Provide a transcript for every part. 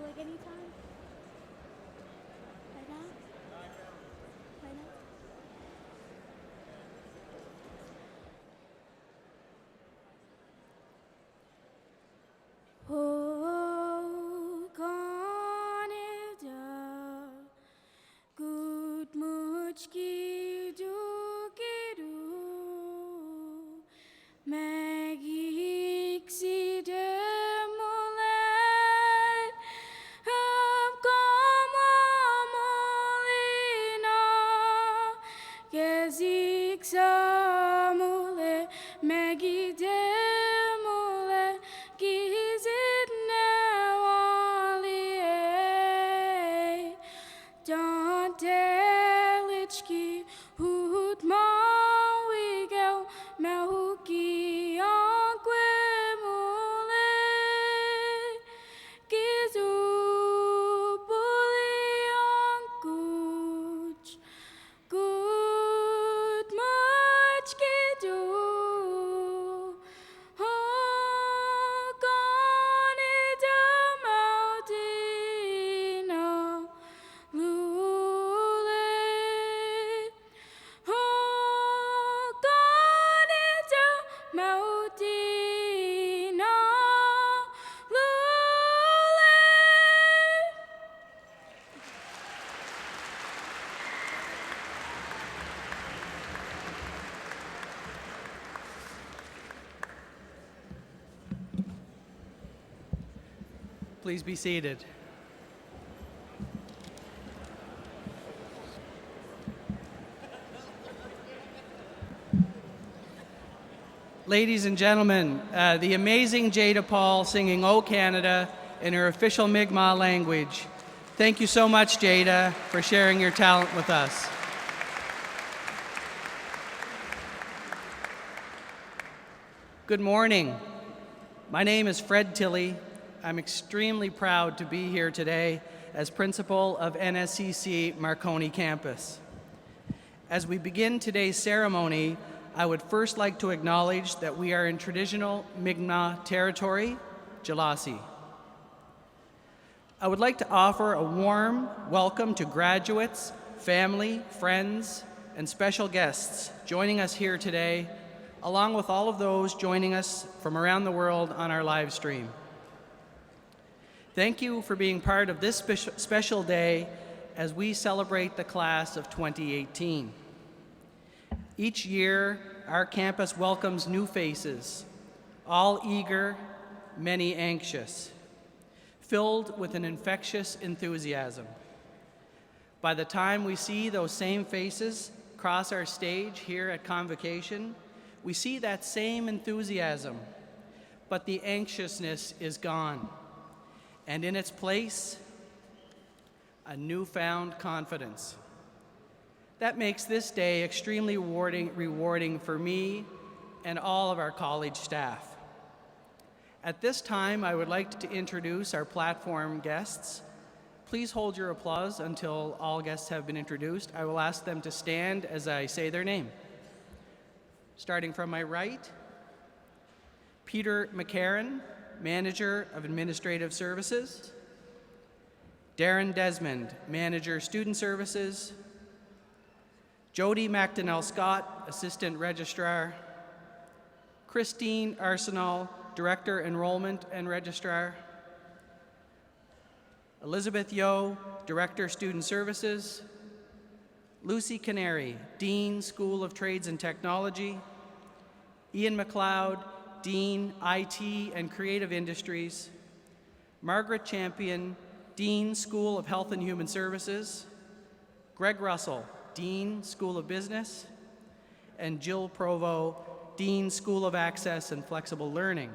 like anytime? Right now? Right now? Oh, Canada, good much ki do Maggie si demolet como molina Gezik samule Maggie demole Gizit nawali Don't telichki hut mawigel Mahuki ankwe mule Gizu buli ankuch Good much kidu Hoganida maudina lule Hoganida maudina lule. Please be seated. Ladies and gentlemen, the amazing Jada Paul singing "O Canada" in her official Mi'kmaq language. Thank you so much, Jada, for sharing your talent with us. Good morning. My name is Fred Tilley. I'm extremely proud to be here today as principal of NSCC Marconi campus. As we begin today's ceremony, I would first like to acknowledge that we are in traditional Mi'kmaq territory, Jalasi. I would like to offer a warm welcome to graduates, family, friends, and special guests joining us here today, along with all of those joining us from around the world on our live stream. Thank you for being part of this special day as we celebrate the class of 2018. Each year, our campus welcomes new faces, all eager, many anxious, filled with an infectious enthusiasm. By the time we see those same faces cross our stage here at Convocation, we see that same enthusiasm, but the anxiousness is gone. And in its place, a newfound confidence. That makes this day extremely rewarding for me and all of our college staff. At this time, I would like to introduce our platform guests. Please hold your applause until all guests have been introduced. I will ask them to stand as I say their name. Starting from my right, Peter McCarron, Manager of Administrative Services. Darren Desmond, Manager, Student Services. Jody McDonnell-Scott, Assistant Registrar. Christine Arsenal, Director, Enrollment and Registrar. Elizabeth Yo, Director, Student Services. Lucy Canary, Dean, School of Trades and Technology. Ian McLeod, Dean, IT and Creative Industries. Margaret Champion, Dean, School of Health and Human Services. Greg Russell, Dean, School of Business. And Jill Provo, Dean, School of Access and Flexible Learning.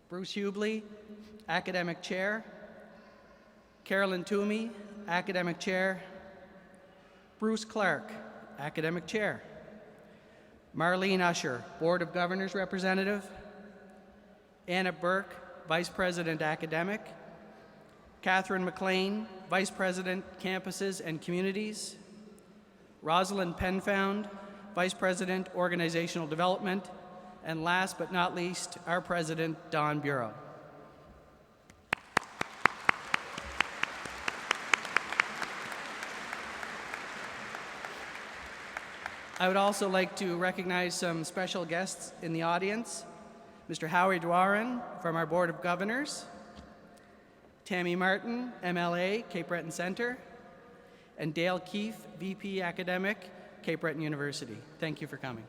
Bruce Hubley, Academic Chair. Carolyn Toomey, Academic Chair. Bruce Clark, Academic Chair. Marlene Usher, Board of Governors Representative. Anna Burke, Vice President Academic. Catherine McLean, Vice President Campuses and Communities. Rosalind Penfound, Vice President Organizational Development. And last but not least, our President, Don Bureau. I would also like to recognize some special guests in the audience. Mr. Howie Dwaran from our Board of Governors, Tammy Martin, MLA, Cape Breton Center, and Dale Keefe, VP Academic, Cape Breton University. Thank you for coming.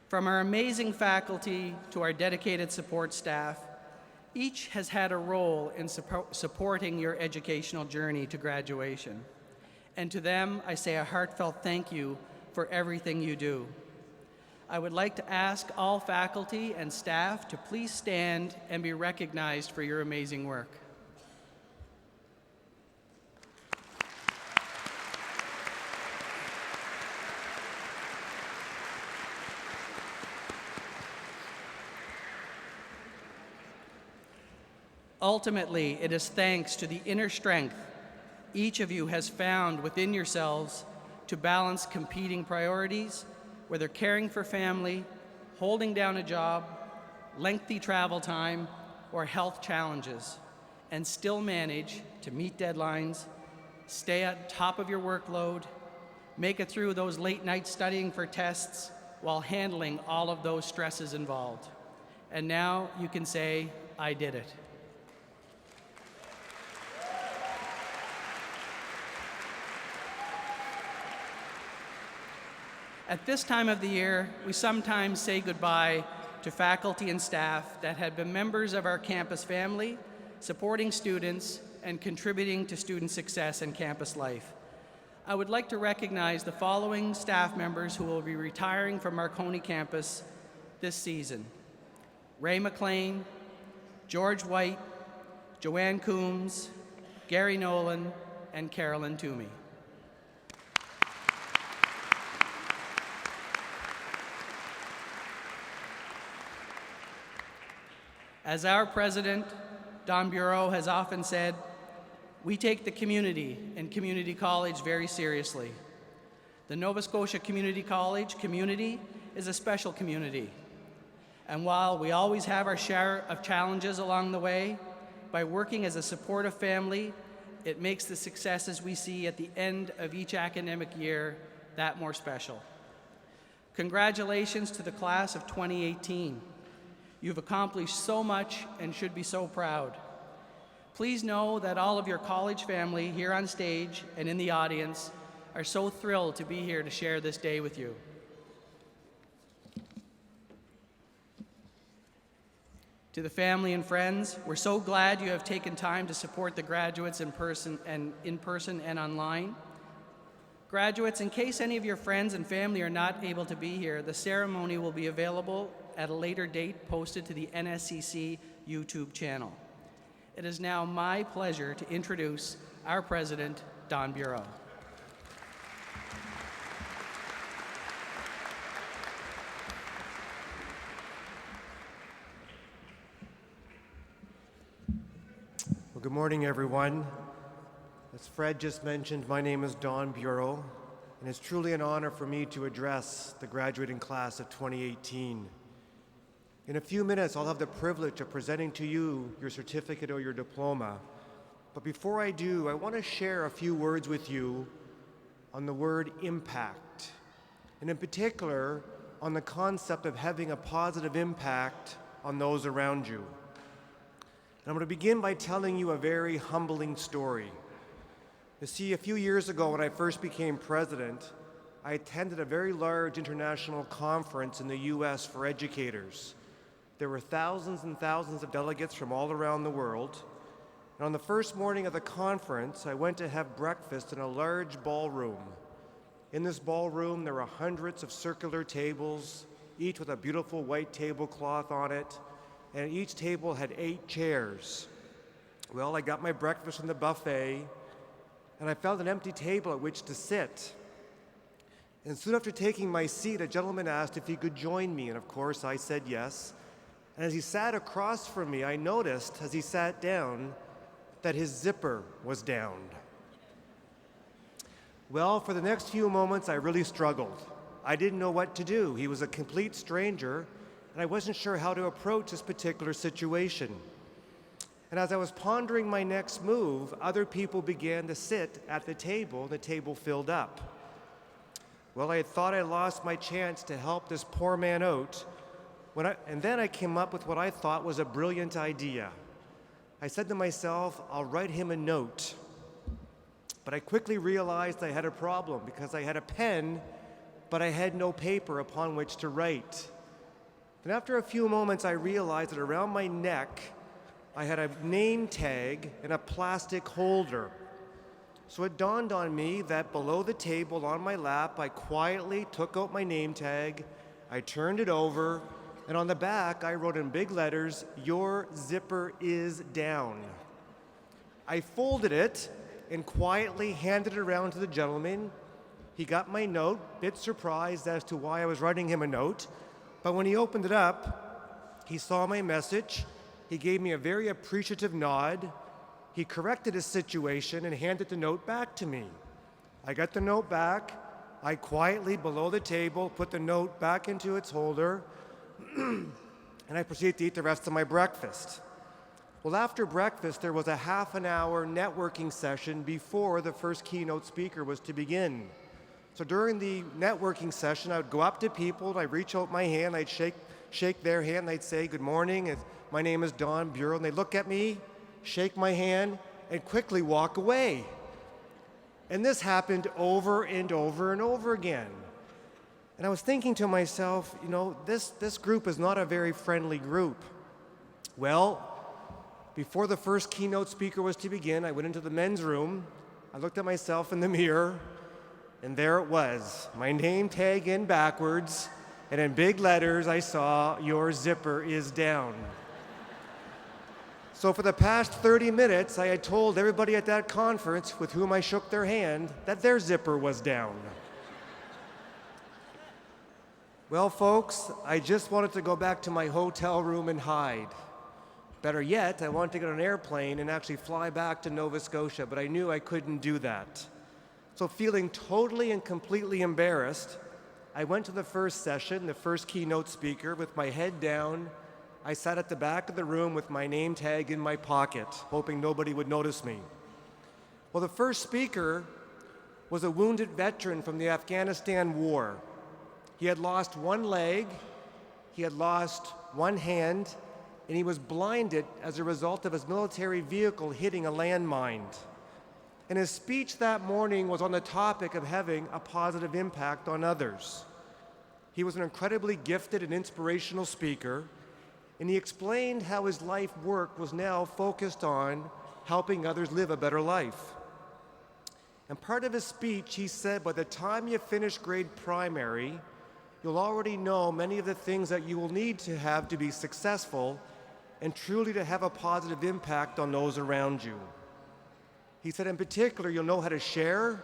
From our amazing faculty to our dedicated support staff, each has had a role in supporting your educational journey to graduation. And to them, I say a heartfelt thank you for everything you do. I would like to ask all faculty and staff to please stand and be recognized for your amazing work. Ultimately, it is thanks to the inner strength each of you has found within yourselves to balance competing priorities, whether caring for family, holding down a job, lengthy travel time, or health challenges, and still manage to meet deadlines, stay at top of your workload, make it through those late nights studying for tests while handling all of those stresses involved. And now you can say, I did it. At this time of the year, we sometimes say goodbye to faculty and staff that had been members of our campus family, supporting students, and contributing to student success and campus life. I would like to recognize the following staff members who will be retiring from Marconi campus this season: Ray McLean, George White, Joanne Coombs, Gary Nolan, and Carolyn Toomey. As our president, Don Bureau, has often said, we take the community and community college very seriously. The Nova Scotia Community College community is a special community. And while we always have our share of challenges along the way, by working as a supportive family, it makes the successes we see at the end of each academic year that more special. Congratulations to the class of 2018. You've accomplished so much and should be so proud. Please know that all of your college family here on stage and in the audience are so thrilled to be here to share this day with you. To the family and friends, we're so glad you have taken time to support the graduates in person and online. Graduates, in case any of your friends and family are not able to be here, the ceremony will be available at a later date posted to the NSCC YouTube channel. It is now my pleasure to introduce our president, Don Bureau. Well, good morning, everyone. As Fred just mentioned, my name is Don Bureau, and it's truly an honor for me to address the graduating class of 2018. In a few minutes, I'll have the privilege of presenting to you your certificate or your diploma. But before I do, I want to share a few words with you on the word impact, and in particular, on the concept of having a positive impact on those around you. And I'm going to begin by telling you a very humbling story. You see, a few years ago when I first became president, I attended a very large international conference in the US for educators. There were thousands and thousands of delegates from all around the world. And on the first morning of the conference, I went to have breakfast in a large ballroom. In this ballroom, there were hundreds of circular tables, each with a beautiful white tablecloth on it, and each table had 8 chairs. Well, I got my breakfast from the buffet, and I found an empty table at which to sit. And soon after taking my seat, a gentleman asked if he could join me, and of course I said yes. And as he sat across from me, I noticed, as he sat down, that his zipper was down. Well, for the next few moments, I really struggled. I didn't know what to do. He was a complete stranger, and I wasn't sure how to approach this particular situation. And as I was pondering my next move, other people began to sit at the table. The table filled up. Well, I had thought I lost my chance to help this poor man out, and then I came up with what I thought was a brilliant idea. I said to myself, I'll write him a note. But I quickly realized I had a problem because I had a pen, but I had no paper upon which to write. And after a few moments, I realized that around my neck, I had a name tag and a plastic holder. So it dawned on me that below the table on my lap, I quietly took out my name tag, I turned it over, and on the back, I wrote in big letters, "Your zipper is down." I folded it and quietly handed it around to the gentleman. He got my note, a bit surprised as to why I was writing him a note, but when he opened it up, he saw my message. He gave me a very appreciative nod. He corrected his situation and handed the note back to me. I got the note back. I quietly, below the table, put the note back into its holder, and I proceeded to eat the rest of my breakfast. Well, after breakfast, there was a half an hour networking session before the first keynote speaker was to begin. So during the networking session, I would go up to people, I'd reach out my hand, I'd shake their hand, I'd say, "Good morning, my name is Don Bureau," and they look at me, shake my hand, and quickly walk away. And this happened over and over and over again. And I was thinking to myself, this group is not a very friendly group. Well, before the first keynote speaker was to begin, I went into the men's room, I looked at myself in the mirror, and there it was, my name tag in backwards, and in big letters I saw, "Your zipper is down." So for the past 30 minutes, I had told everybody at that conference with whom I shook their hand that their zipper was down. Well, folks, I just wanted to go back to my hotel room and hide. Better yet, I wanted to get on an airplane and actually fly back to Nova Scotia, but I knew I couldn't do that. So feeling totally and completely embarrassed, I went to the first session, the first keynote speaker, with my head down. I sat at the back of the room with my name tag in my pocket, hoping nobody would notice me. Well, the first speaker was a wounded veteran from the Afghanistan war. He had lost one leg, he had lost one hand, and he was blinded as a result of his military vehicle hitting a landmine. And his speech that morning was on the topic of having a positive impact on others. He was an incredibly gifted and inspirational speaker, and he explained how his life work was now focused on helping others live a better life. And part of his speech, he said, by the time you finish grade primary, you'll already know many of the things that you will need to have to be successful and truly to have a positive impact on those around you. He said in particular, you'll know how to share,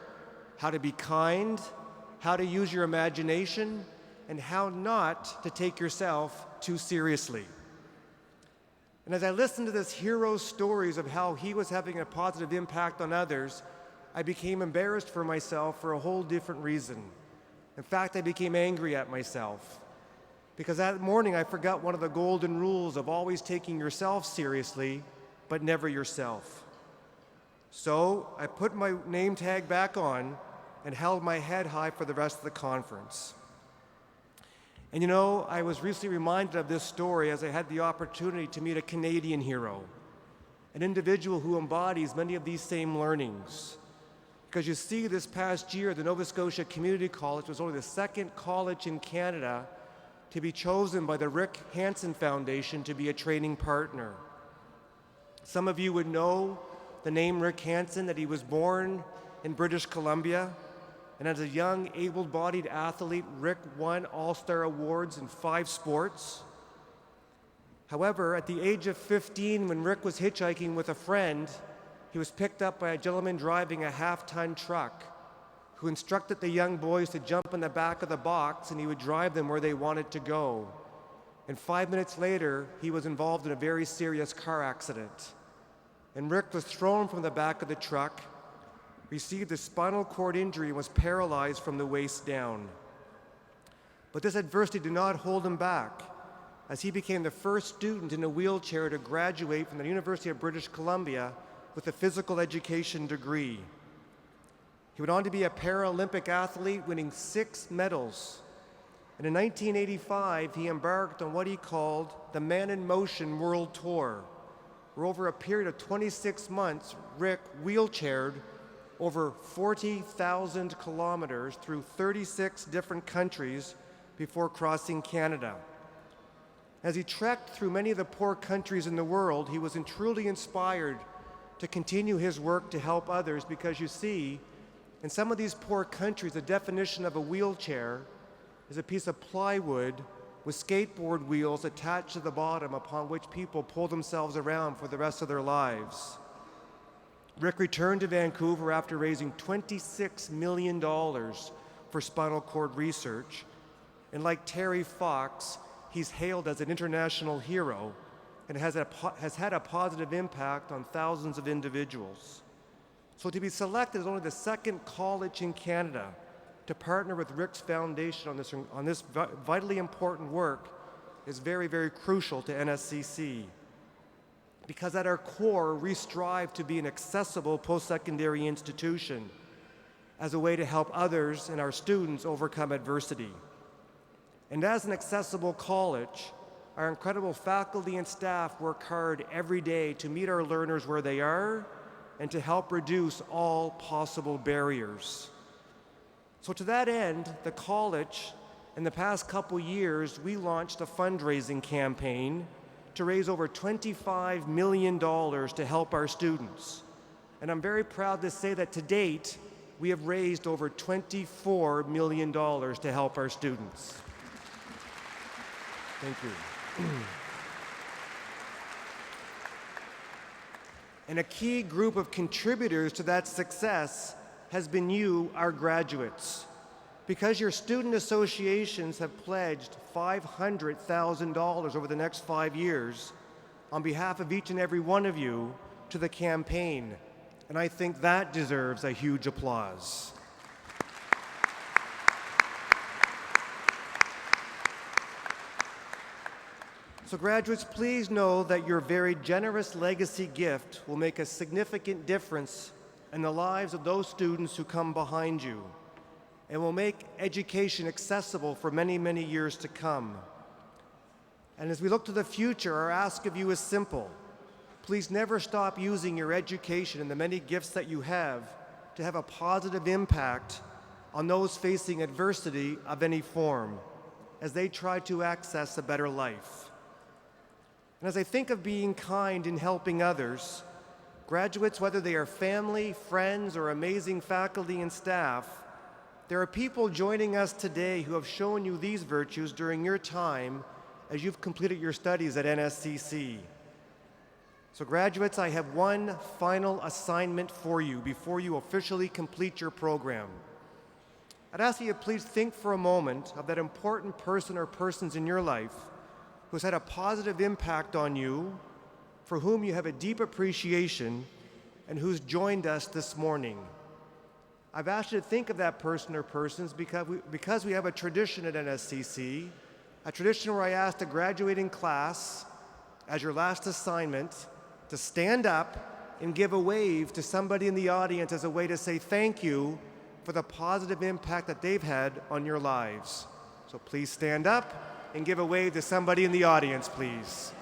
how to be kind, how to use your imagination, and how not to take yourself too seriously. And as I listened to this hero's stories of how he was having a positive impact on others, I became embarrassed for myself for a whole different reason. In fact, I became angry at myself. Because that morning I forgot one of the golden rules of always taking yourself seriously, but never yourself. So I put my name tag back on and held my head high for the rest of the conference. And I was recently reminded of this story as I had the opportunity to meet a Canadian hero, an individual who embodies many of these same learnings. Because you see, this past year, the Nova Scotia Community College was only the second college in Canada to be chosen by the Rick Hansen Foundation to be a training partner. Some of you would know the name Rick Hansen, that he was born in British Columbia. And as a young, able-bodied athlete, Rick won All-Star awards in 5 sports. However, at the age of 15, when Rick was hitchhiking with a friend, he was picked up by a gentleman driving a half-ton truck who instructed the young boys to jump in the back of the box and he would drive them where they wanted to go. And 5 minutes later, he was involved in a very serious car accident. And Rick was thrown from the back of the truck, received a spinal cord injury, and was paralyzed from the waist down. But this adversity did not hold him back. as he became the first student in a wheelchair to graduate from the University of British Columbia with a physical education degree. He went on to be a Paralympic athlete, winning 6 medals. And in 1985, he embarked on what he called the Man in Motion World Tour, where over a period of 26 months, Rick wheelchaired over 40,000 kilometers through 36 different countries before crossing Canada. As he trekked through many of the poor countries in the world, he was truly inspired to continue his work to help others, because you see, in some of these poor countries, the definition of a wheelchair is a piece of plywood with skateboard wheels attached to the bottom upon which people pull themselves around for the rest of their lives. Rick returned to Vancouver after raising $26 million for spinal cord research. And like Terry Fox, he's hailed as an international hero and has had a positive impact on thousands of individuals. So to be selected as only the second college in Canada to partner with Rick's foundation on this vitally important work is very, very crucial to NSCC. Because at our core, we strive to be an accessible post-secondary institution as a way to help others and our students overcome adversity. And as an accessible college, our incredible faculty and staff work hard every day to meet our learners where they are and to help reduce all possible barriers. So to that end, the college, in the past couple years, we launched a fundraising campaign to raise over $25 million to help our students. And I'm very proud to say that to date, we have raised over $24 million to help our students. Thank you. And a key group of contributors to that success has been you, our graduates. Because your student associations have pledged $500,000 over the next 5 years on behalf of each and every one of you to the campaign. And I think that deserves a huge applause. So graduates, please know that your very generous legacy gift will make a significant difference in the lives of those students who come behind you, and will make education accessible for many, many years to come. And as we look to the future, our ask of you is simple. Please never stop using your education and the many gifts that you have to have a positive impact on those facing adversity of any form as they try to access a better life. And as I think of being kind in helping others, graduates, whether they are family, friends, or amazing faculty and staff, there are people joining us today who have shown you these virtues during your time as you've completed your studies at NSCC. So graduates, I have one final assignment for you before you officially complete your program. I'd ask you to please think for a moment of that important person or persons in your life who's had a positive impact on you, for whom you have a deep appreciation, and who's joined us this morning. I've asked you to think of that person or persons because we have a tradition at NSCC, a tradition where I ask the graduating class, as your last assignment, to stand up and give a wave to somebody in the audience as a way to say thank you for the positive impact that they've had on your lives. So please stand up and give a wave to somebody in the audience, please.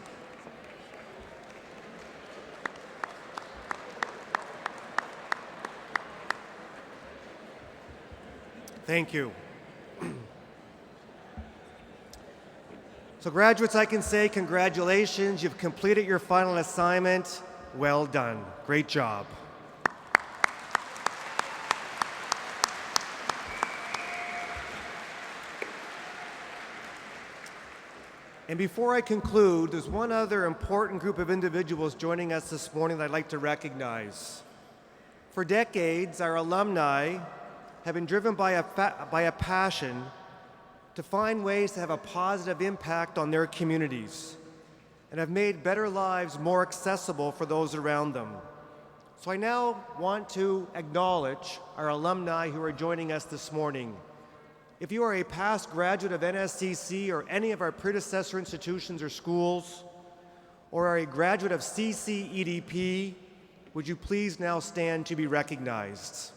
Thank you. So graduates, I can say congratulations. You've completed your final assignment. Well done. Great job. And before I conclude, there's one other important group of individuals joining us this morning that I'd like to recognize. For decades, our alumni have been driven by a passion to find ways to have a positive impact on their communities and have made better lives more accessible for those around them. So I now want to acknowledge our alumni who are joining us this morning. If you are a past graduate of NSCC or any of our predecessor institutions or schools, or are a graduate of CCEDP, would you please now stand to be recognized?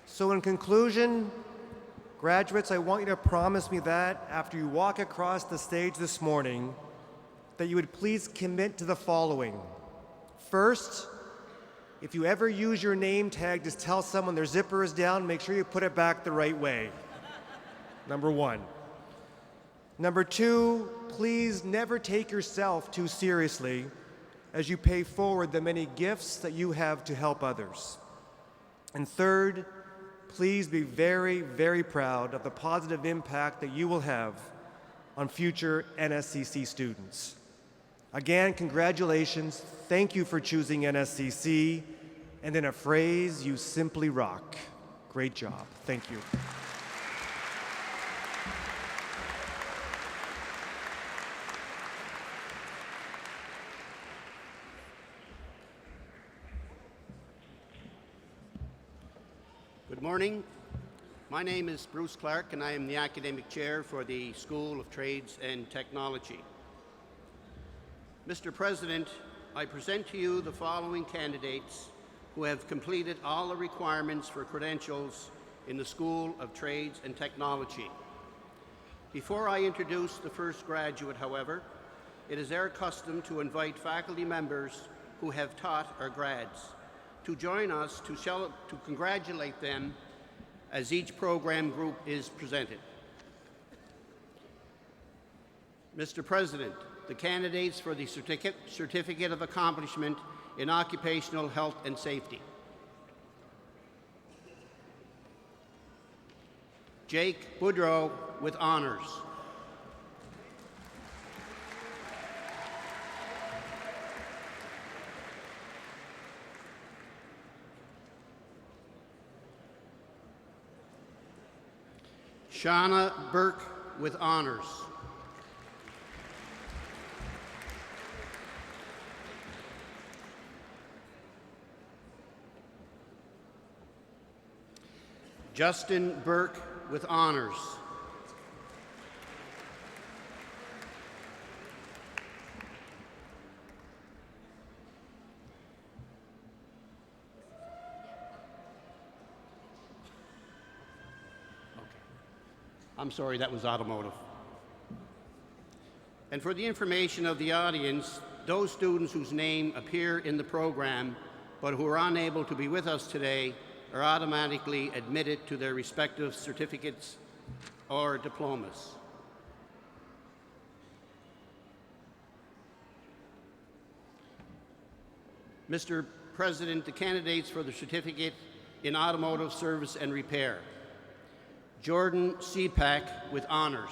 So in conclusion, graduates, I want you to promise me that after you walk across the stage this morning, that you would please commit to the following. First, if you ever use your name tag to tell someone their zipper is down, make sure you put it back the right way. Number one. Number two, please never take yourself too seriously as you pay forward the many gifts that you have to help others. And third, please be very, very proud of the positive impact that you will have on future NSCC students. Again, congratulations. Thank you for choosing NSCC. And in a phrase, you simply rock. Great job. Thank you. Good morning. My name is Bruce Clark, and I am the Academic Chair for the School of Trades and Technology. Mr. President, I present to you the following candidates who have completed all the requirements for credentials in the School of Trades and Technology. Before I introduce the first graduate, however, it is our custom to invite faculty members who have taught our grads to join us to congratulate them as each program group is presented. Mr. President, the candidates for the Certificate of Accomplishment in Occupational Health and Safety. Jake Boudreau with honors. Shauna Burke with honors. Justin Burke with honors. I'm sorry, that was automotive. And for the information of the audience, those students whose name appear in the program but who are unable to be with us today are automatically admitted to their respective certificates or diplomas. Mr. President, the candidates for the Certificate in Automotive Service and Repair. Jordan Seapack with honors.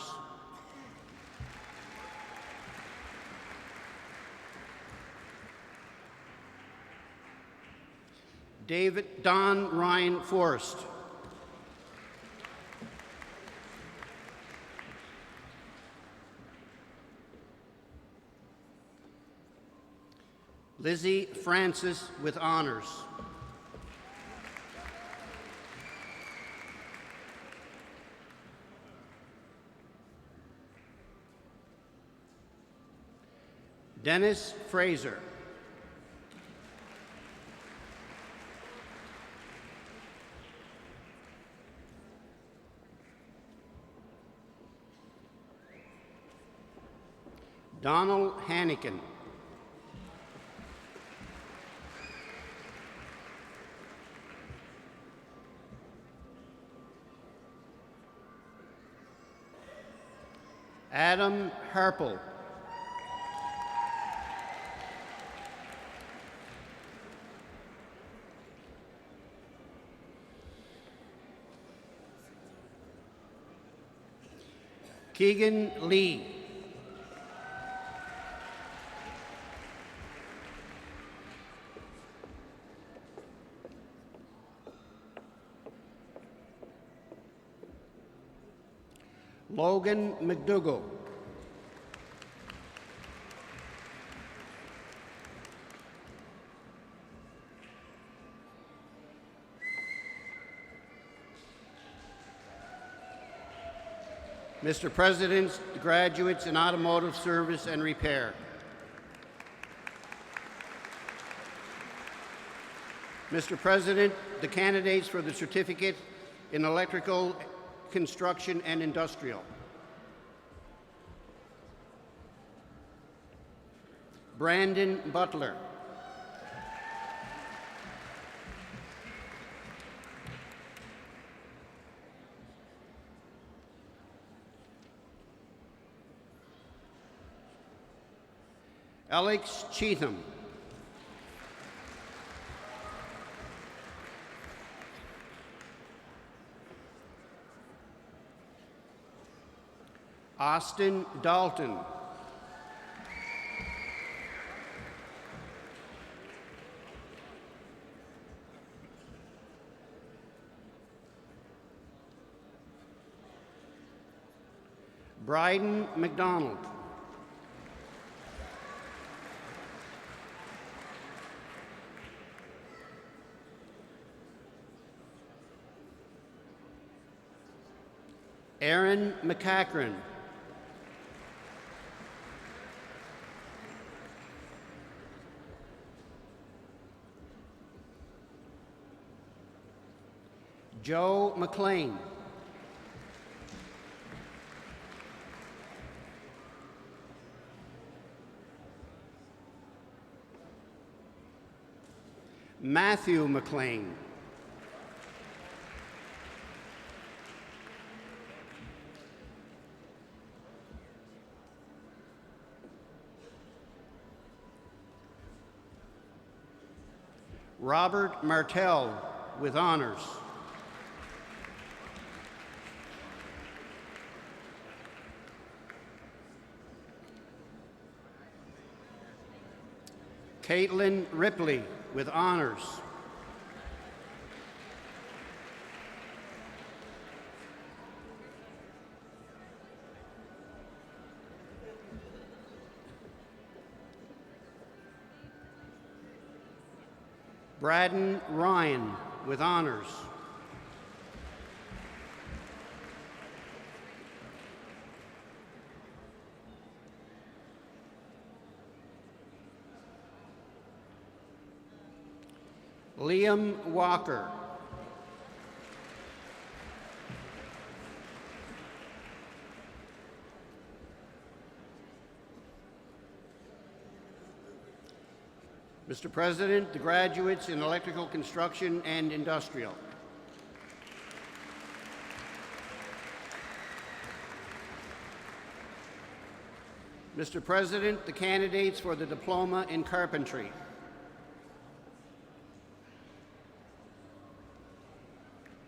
Don Ryan Forrest. Lizzie Francis with honors. Dennis Fraser. Donald Hannigan. Adam Harple. Keegan Lee. Logan McDougall. Mr. President, graduates in automotive service and repair. Mr. President, the candidates for the certificate in electrical, construction, and industrial. Brandon Butler. Alex Cheatham. Austin Dalton. Bryden McDonald. Aaron McCachran. Joe McLean. Matthew McLean. Robert Martell with honors. Caitlin Ripley with honors. Braden Ryan with honors. Liam Walker. Mr. President, the graduates in electrical construction and industrial. Mr. President, the candidates for the diploma in carpentry.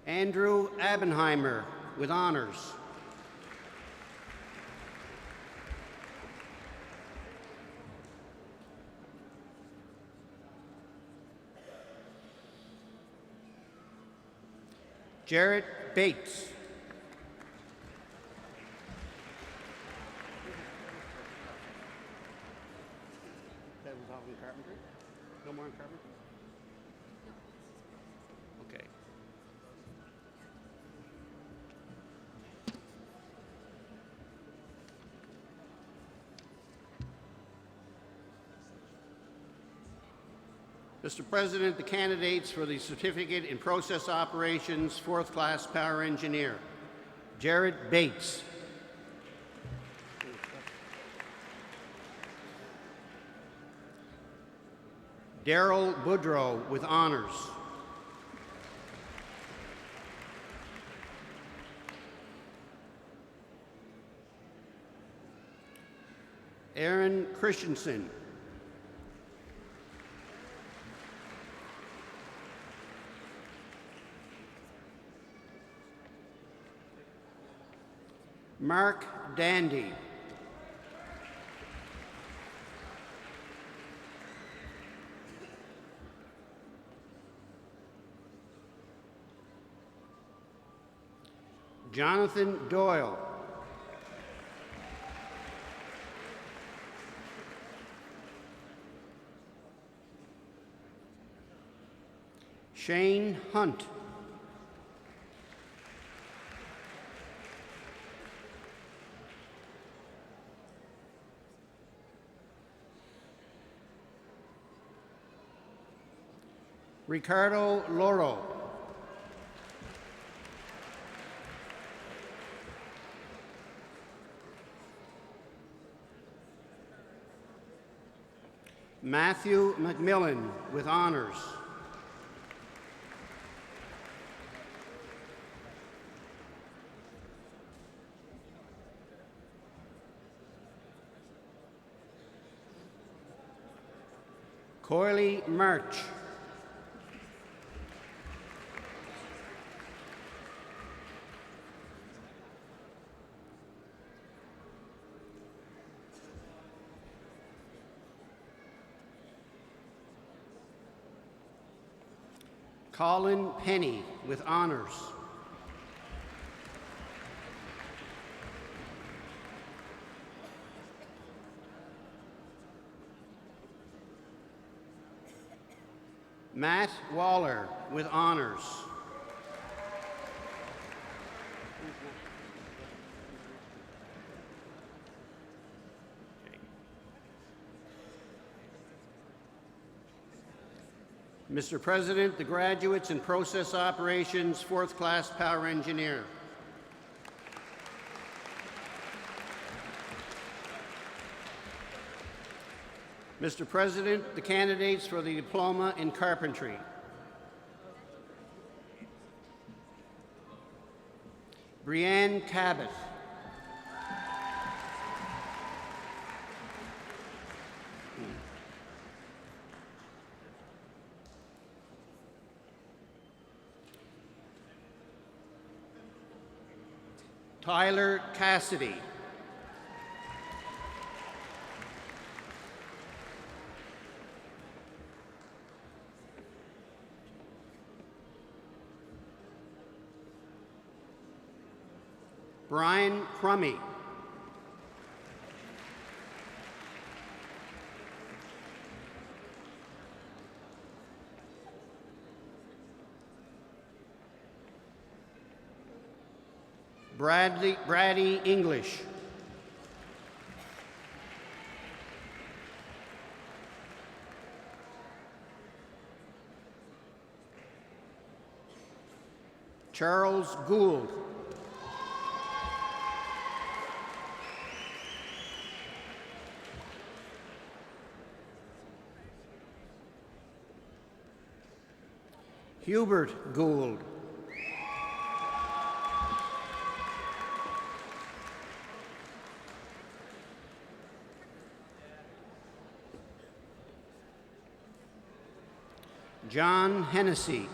Andrew Abenheimer with honors. Jarrett Bates. That was all in carpentry? No more in carpentry? Okay. Mr. President, the candidates for the Certificate in Process Operations, 4th Class Power Engineer. Jarrett Bates. Daryl Boudreau with honors. Aaron Christensen. Mark Dandy. Jonathan Doyle. Shane Hunt. Ricardo Loro. Matthew McMillan with honors. Coily March. Colin Penny with honors. Matt Waller with honors. Mr. President, the graduates in Process Operations, fourth class Power Engineer. Mr. President, the candidates for the Diploma in Carpentry. Brianne Cabot. Tyler Cassidy. Brian Crummy. Brady English. Charles Gould. Hubert Gould. John Hennessy.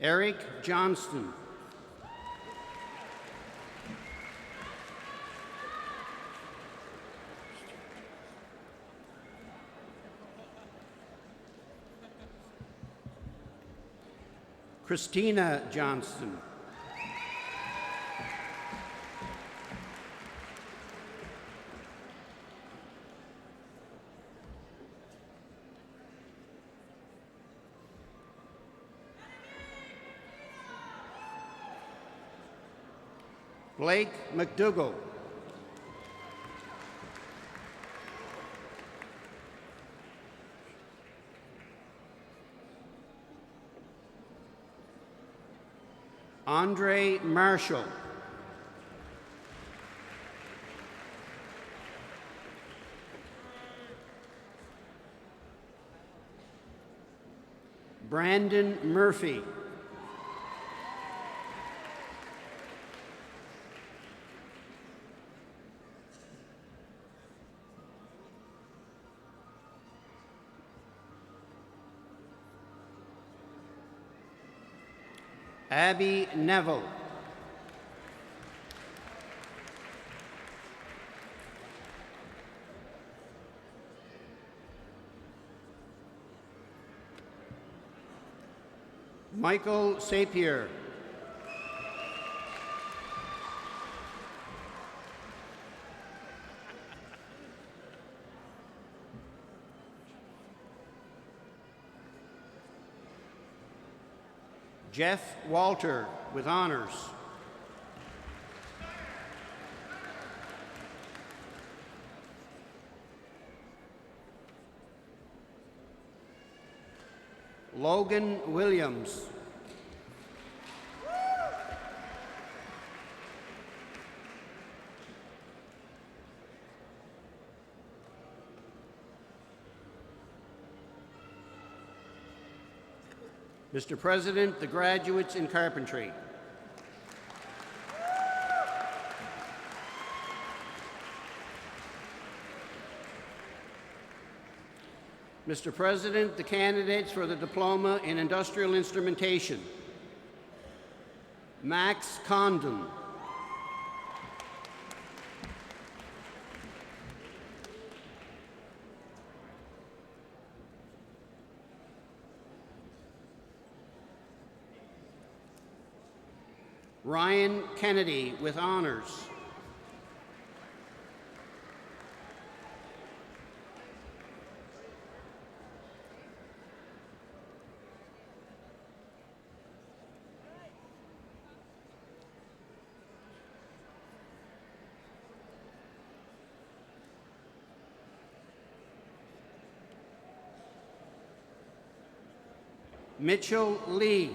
Eric Johnston. Christina Johnston. Blake McDougall. Andre Marshall. Brandon Murphy. Abby Neville. Michael Sapier. Jeff Walter with honors. Logan Williams. Mr. President, the graduates in carpentry. Mr. President, the candidates for the Diploma in Industrial Instrumentation. Max Condon. Ryan Kennedy with honors. Mitchell Lee.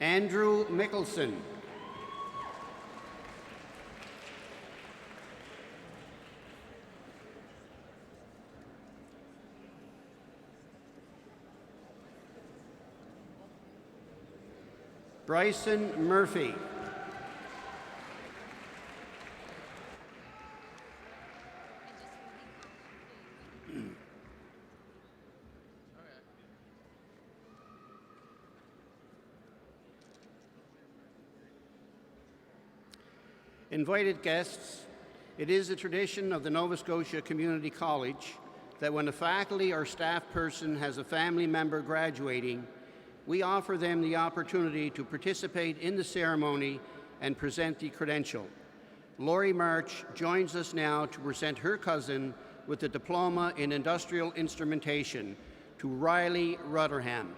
Andrew Mickelson. Bryson Murphy. Invited guests, it is a tradition of the Nova Scotia Community College that when a faculty or staff person has a family member graduating, we offer them the opportunity to participate in the ceremony and present the credential. Laurie March joins us now to present her cousin with the Diploma in Industrial Instrumentation to Riley Rutherham.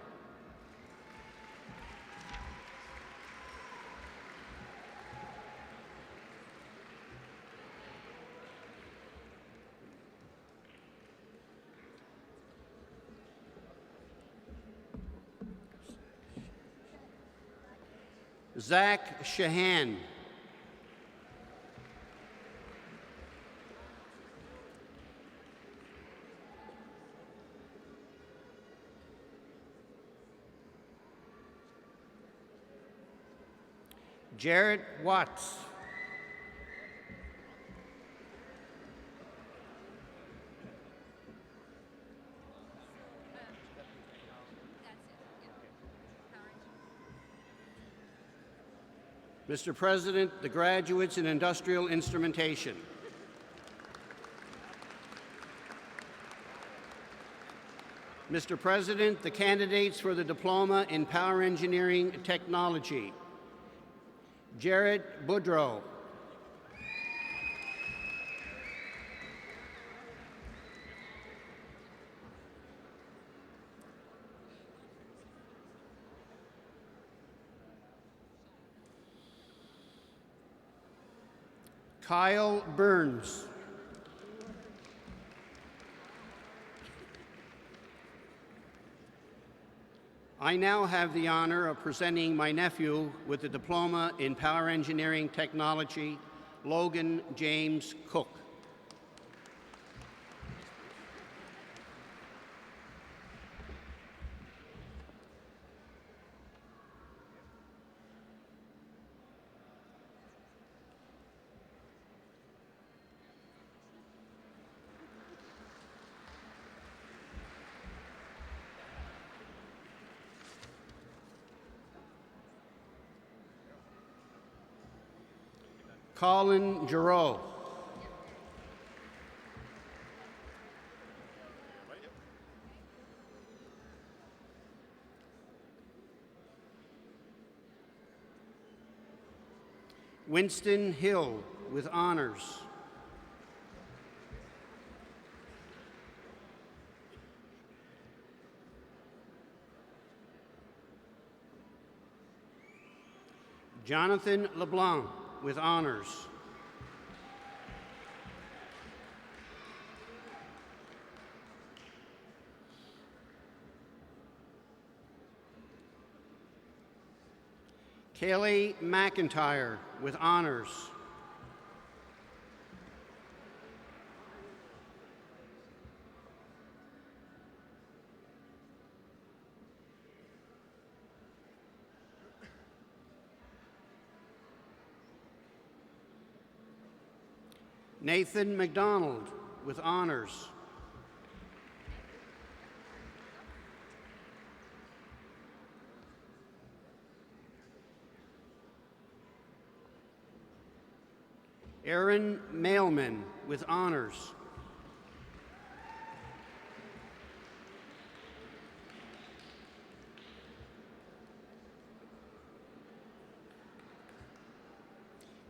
Zach Shahan. Jarrett Watts. Mr. President, the graduates in industrial instrumentation. Mr. President, the candidates for the Diploma in Power Engineering Technology. Jared Boudreau. Kyle Burns. I now have the honor of presenting my nephew with the Diploma in Power Engineering Technology, Logan James Cook. Colin Giroux. Winston Hill. with honors. Jonathan LeBlanc with honors. Kaylee McIntyre with honors. Nathan McDonald with honors. Aaron Mailman with honors.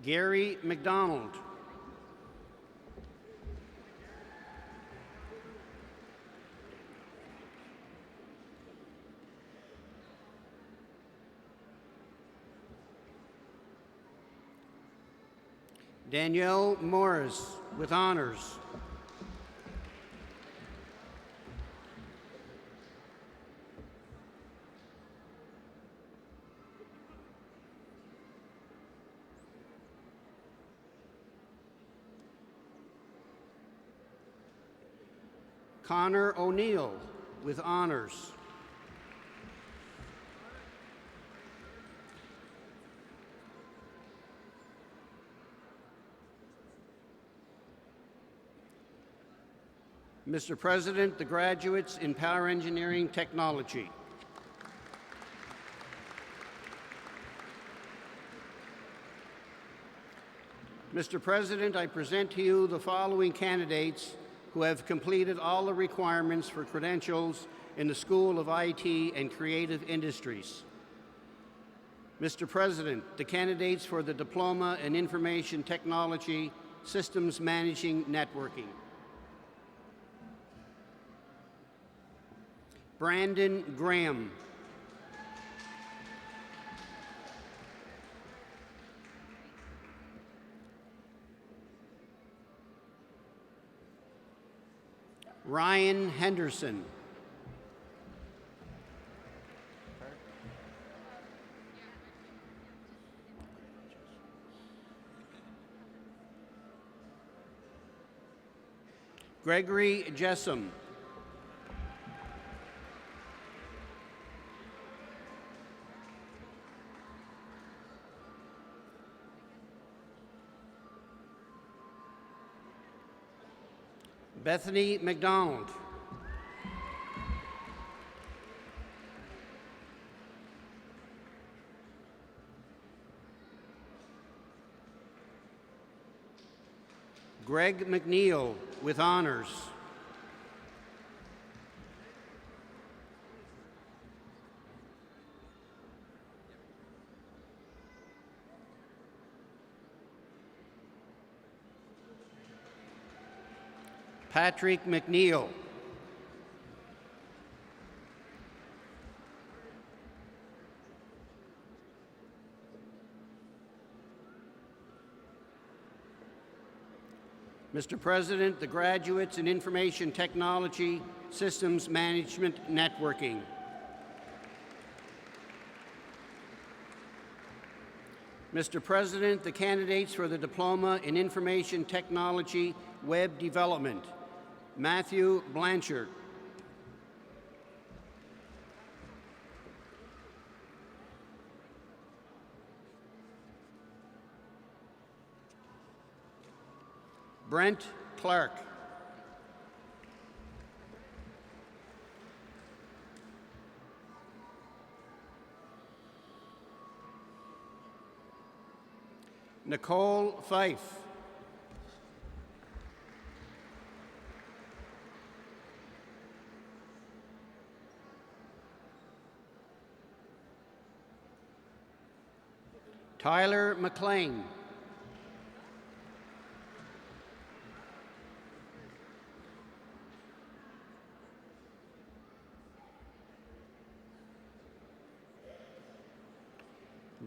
Gary McDonald. Danielle Morris with honors. Connor O'Neill with honors. Mr. President, the graduates in Power Engineering Technology. Mr. President, I present to you the following candidates who have completed all the requirements for credentials in the School of IT and Creative Industries. Mr. President, the candidates for the Diploma in Information Technology, Systems Managing Networking. Brandon Graham. Ryan Henderson. Gregory Jessam. Bethany McDonald. Greg McNeil with honors. Patrick McNeil. Mr. President, the graduates in Information Technology, Systems Management Networking. Mr. President, the candidates for the Diploma in Information Technology, Web Development. Matthew Blanchard. Brent Clark. Nicole Fife. Tyler McLean.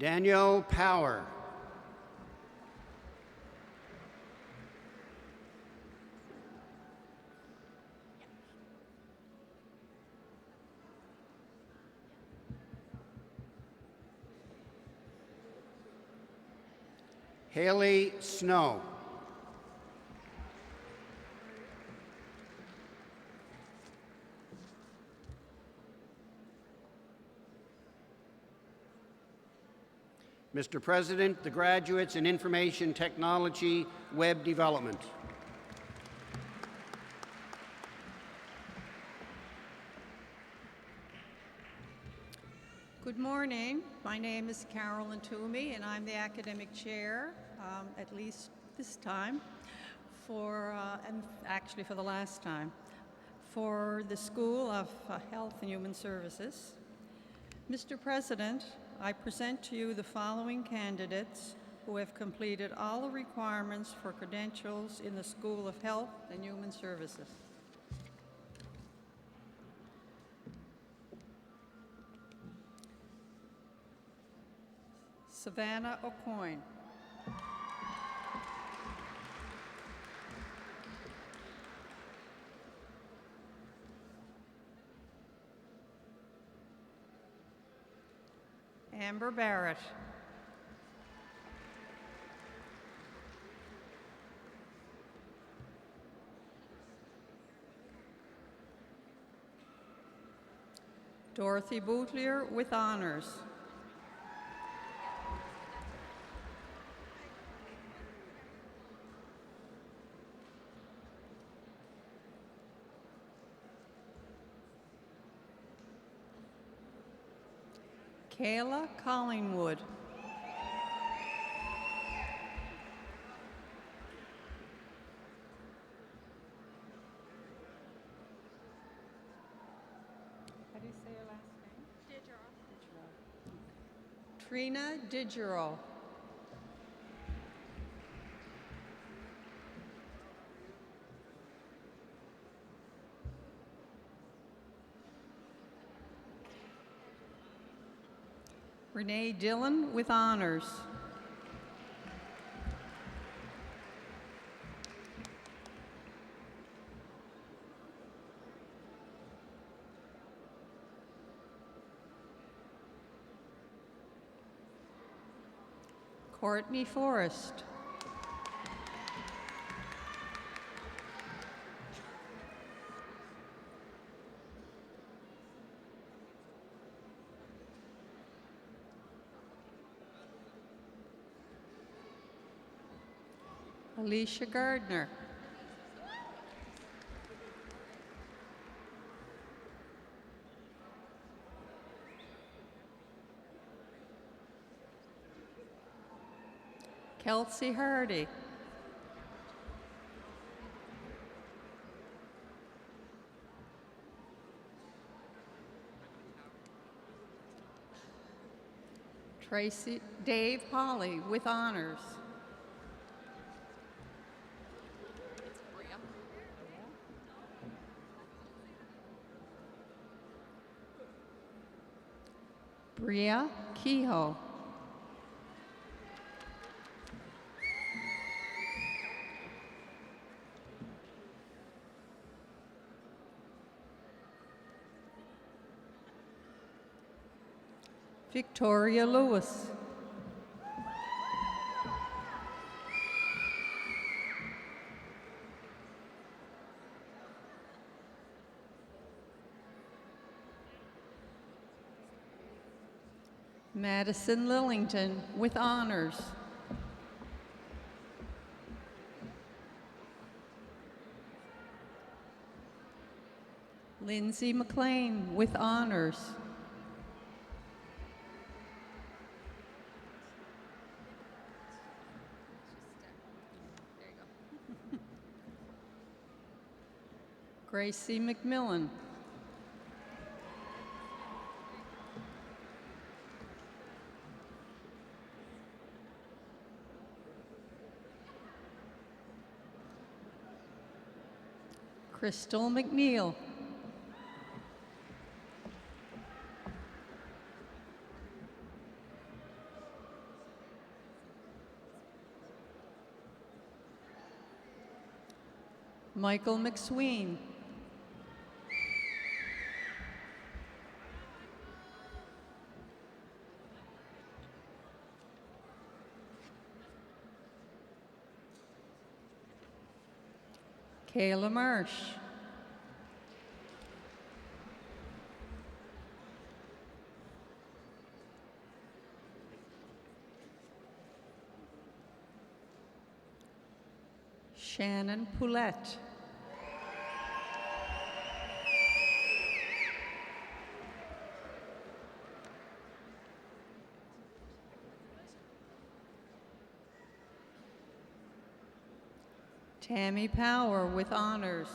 Danielle Power. Haley Snow. Mr. President, the graduates in Information Technology Web Development. Good morning. My name is Carolyn Toomey, and I'm the academic chair, at least this time, and actually for the last time, for the School of Health and Human Services. Mr. President, I present to you the following candidates who have completed all the requirements for credentials in the School of Health and Human Services. Savannah O'Coin. Amber Barrett. Dorothy Boutlier with honors. Kayla Collingwood. How do you say your last name? Digero. Trina Digero. Renee Dillon with honors. Courtney Forrest. Alicia Gardner. Kelsey Hardy. Dave Hawley with honors. Bria Kehoe. Victoria Lewis. Madison Lillington with honors. Lindsay McLean with honors. Gracie McMillan. Crystal McNeil. Michael McSween. Kayla Marsh. Shannon Poulette. Tammy Power with honors.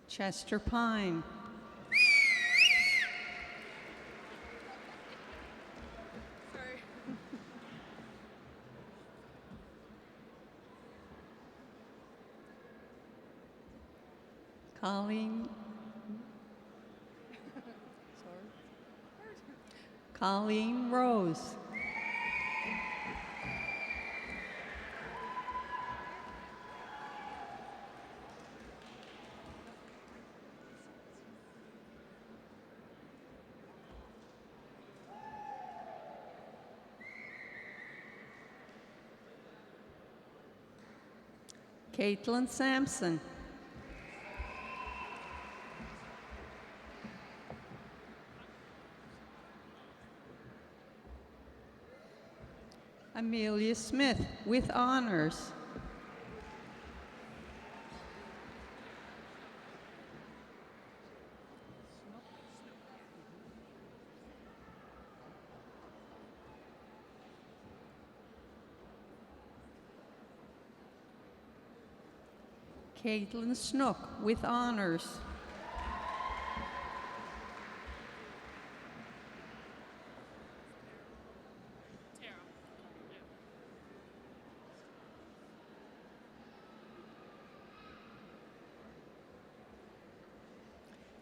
Chester Pine. Colleen. Colleen Rose. Caitlin Sampson. Amelia Smith with honors. Caitlin Snook with honors.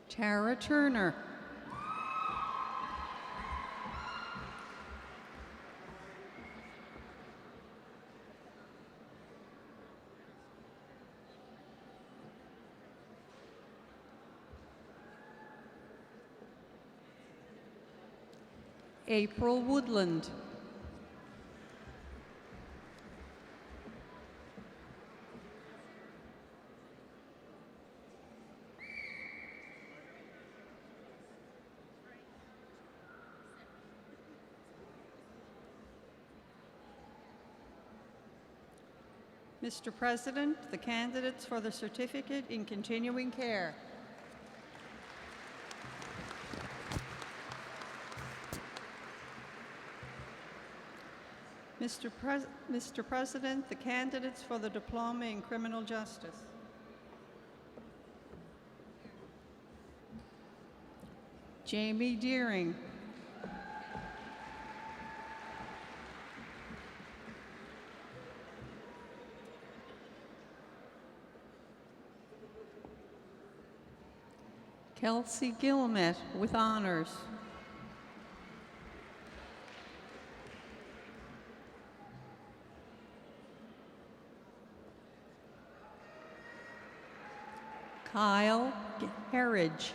Tara Turner. April Woodland. Mr. President, the candidates for the Certificate in Continuing Care. Mr. President, the candidates for the Diploma in Criminal Justice. Jamie Deering. Kelsey Gilmet with honors. Kyle Herridge.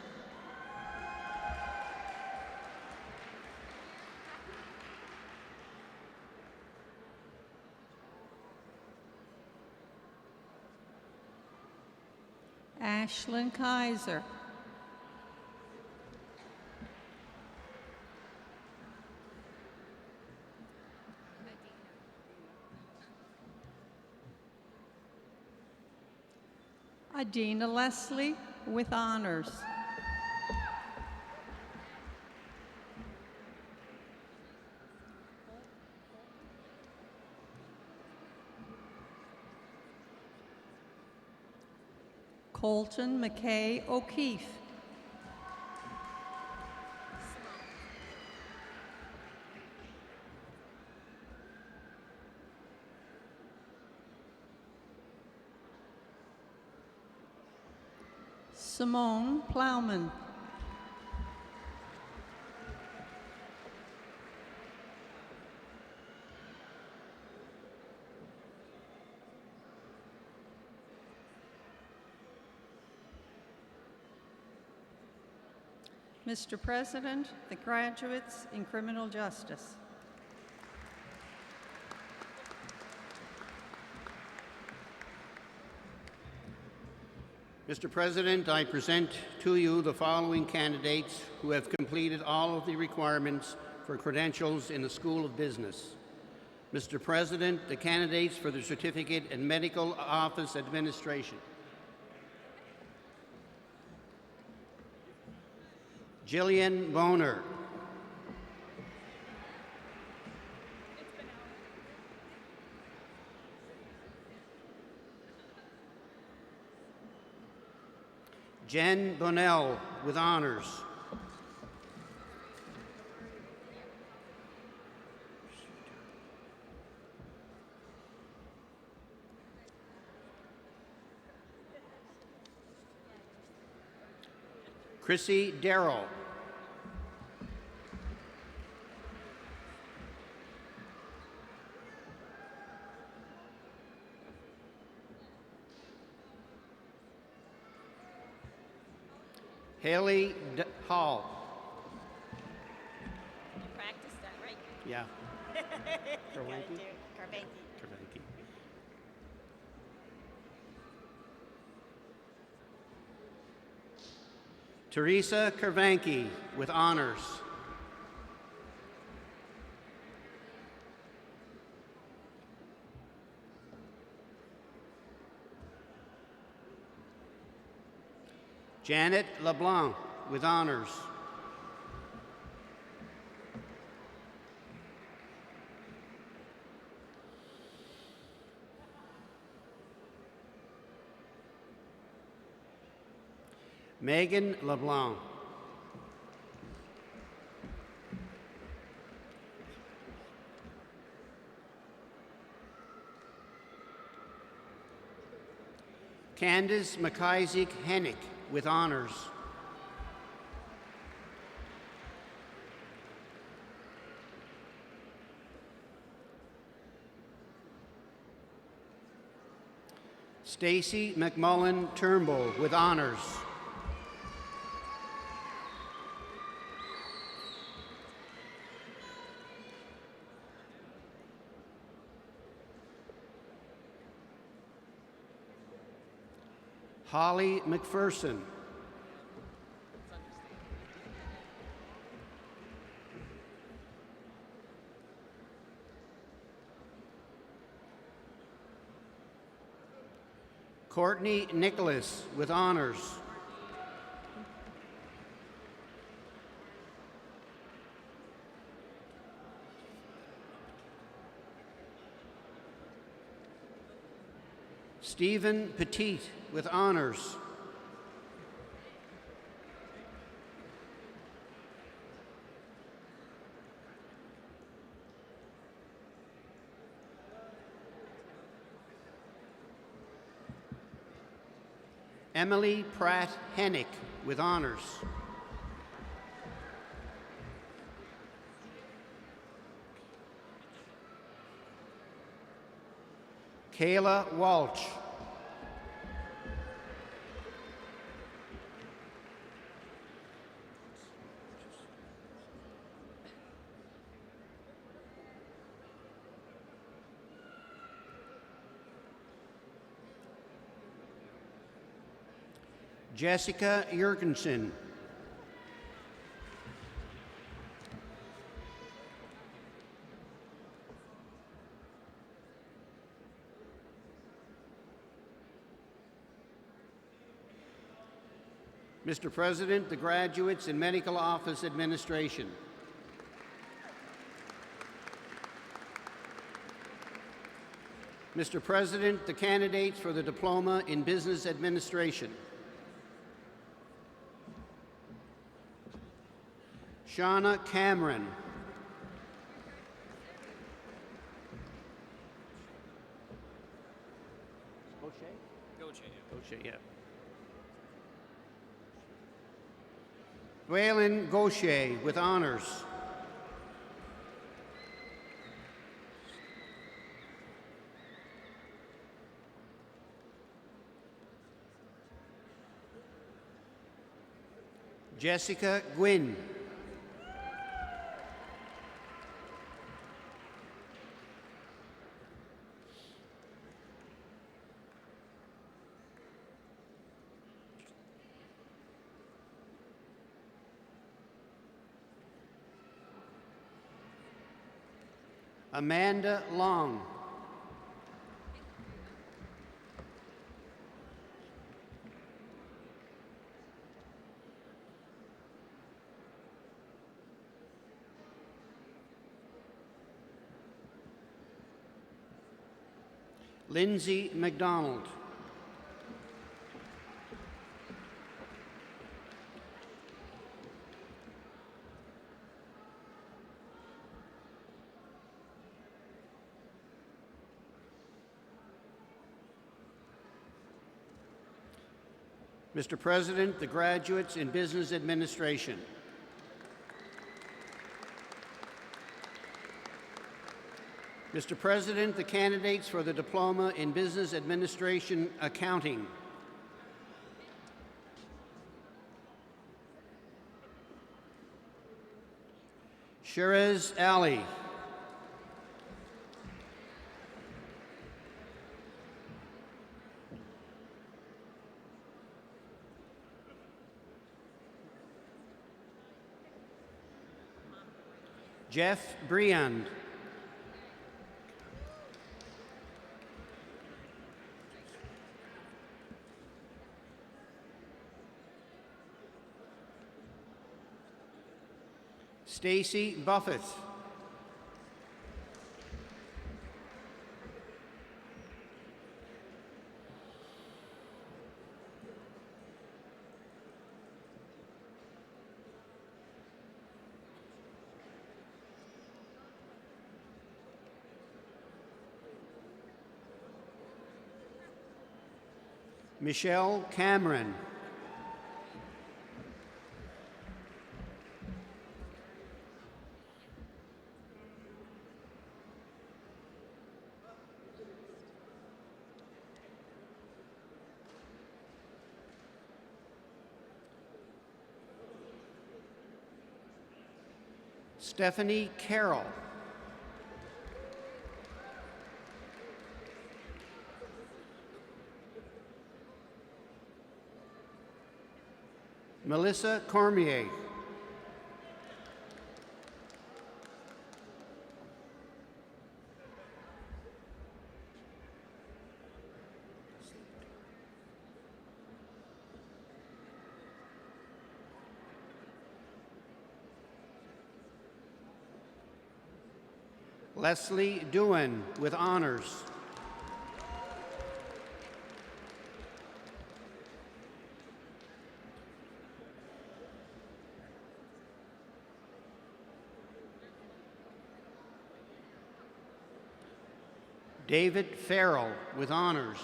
Ashlyn Kaiser. Adina Leslie with honors. Colton McKay O'Keefe. Simone Plowman. Mr. President, the graduates in criminal justice. Mr. President, I present to you the following candidates who have completed all of the requirements for credentials in the School of Business. Mr. President, the candidates for the Certificate in Medical Office Administration. Jillian Boner. Jen Bonnell with honors. Chrissy Darrow. Haley Hall. You practiced that, right? Yeah. Carvanti. Carvanti. Teresa Carvanki with honors. Janet LeBlanc with honors. Megan LeBlanc. Candace McIsaac Hennick with honors. Stacy McMullen Turnbull with honors. Holly McPherson. Courtney Nicholas with honors. Stephen Petit with honors. Emily Pratt Hennick with honors. Kayla Walsh. Jessica Jurgensen. Mr. President, the graduates in Medical Office Administration. Mr. President, the candidates for the Diploma in Business Administration. Shauna Cameron. Gaucher, yeah. Dwaylen Gaucher with honors. Jessica Gwynn. Amanda Long. Lindsay McDonald. Mr. President, the graduates in business administration. Mr. President, the candidates for the Diploma in Business Administration Accounting. Shiraz Ali. Jeff Briand. Stacy Buffett. Michelle Cameron. Stephanie Carroll. Melissa Cormier. Leslie Dewan with honors. David Farrell with honors.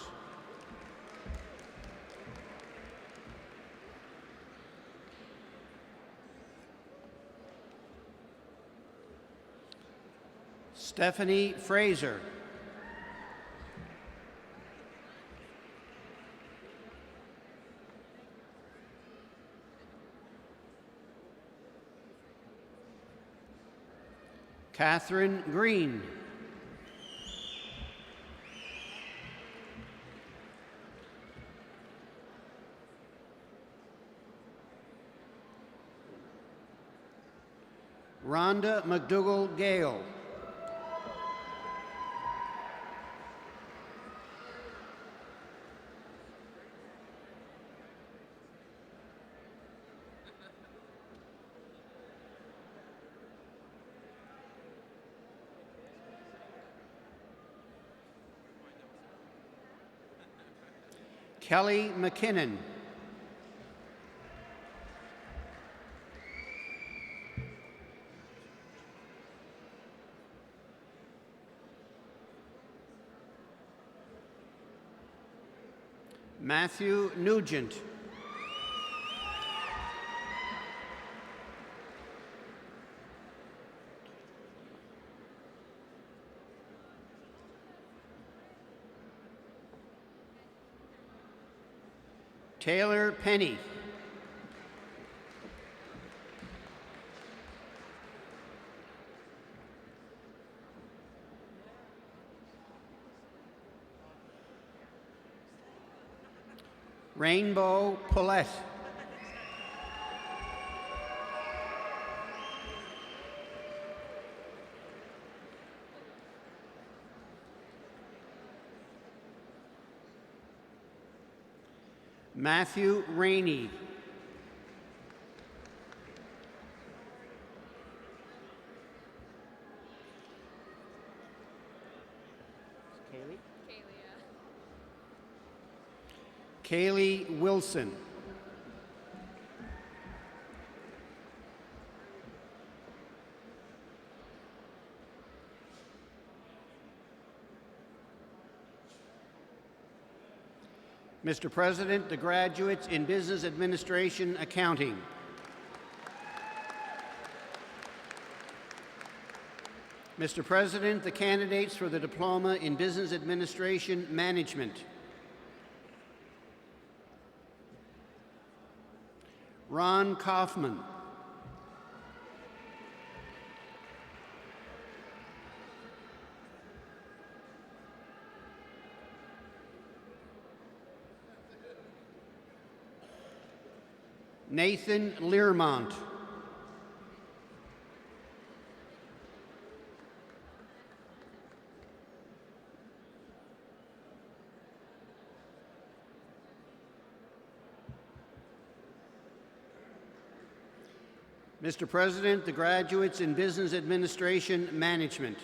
Stephanie Fraser. Catherine Green. Rhonda McDougall Gale. Kelly McKinnon. Matthew Nugent. Taylor Penny. Rainbow Paulette. Matthew Rainey. Kaylee Wilson. Mr. President, the graduates in Business Administration Accounting. Mr. President, the candidates for the Diploma in Business Administration Management. Ron Kaufman. Nathan Learmont. Mr. President, the graduates in Business Administration Management.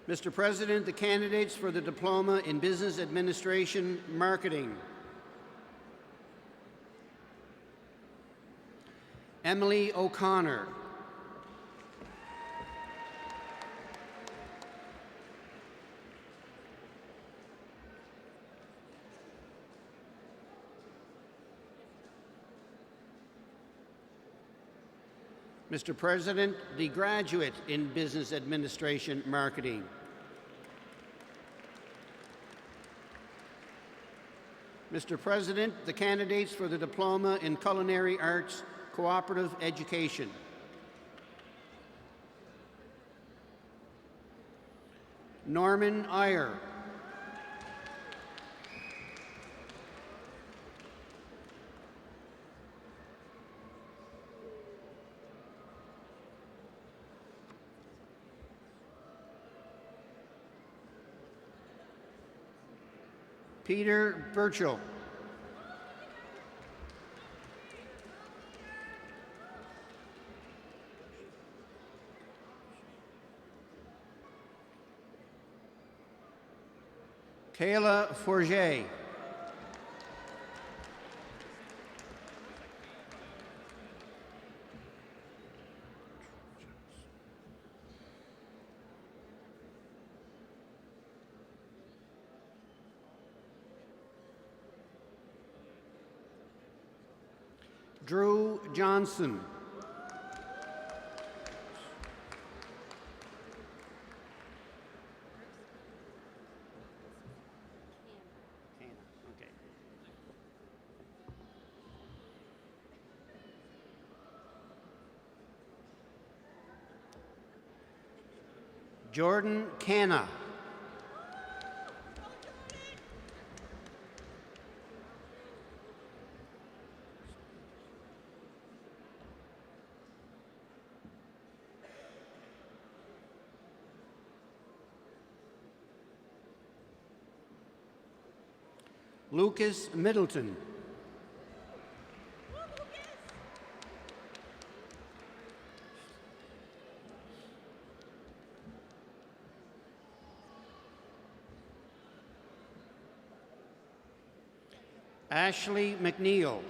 Mr. President, the candidates for the Diploma in Business Administration Marketing. Emily O'Connor. Mr. President, the graduate in Business Administration Marketing. Mr. President, the candidates for the Diploma in Culinary Arts Cooperative Education. Norman Iyer. Peter Burchell. Kayla Forget. Drew Johnson. Jordan Canna. Lucas Middleton. Ashley McNeil.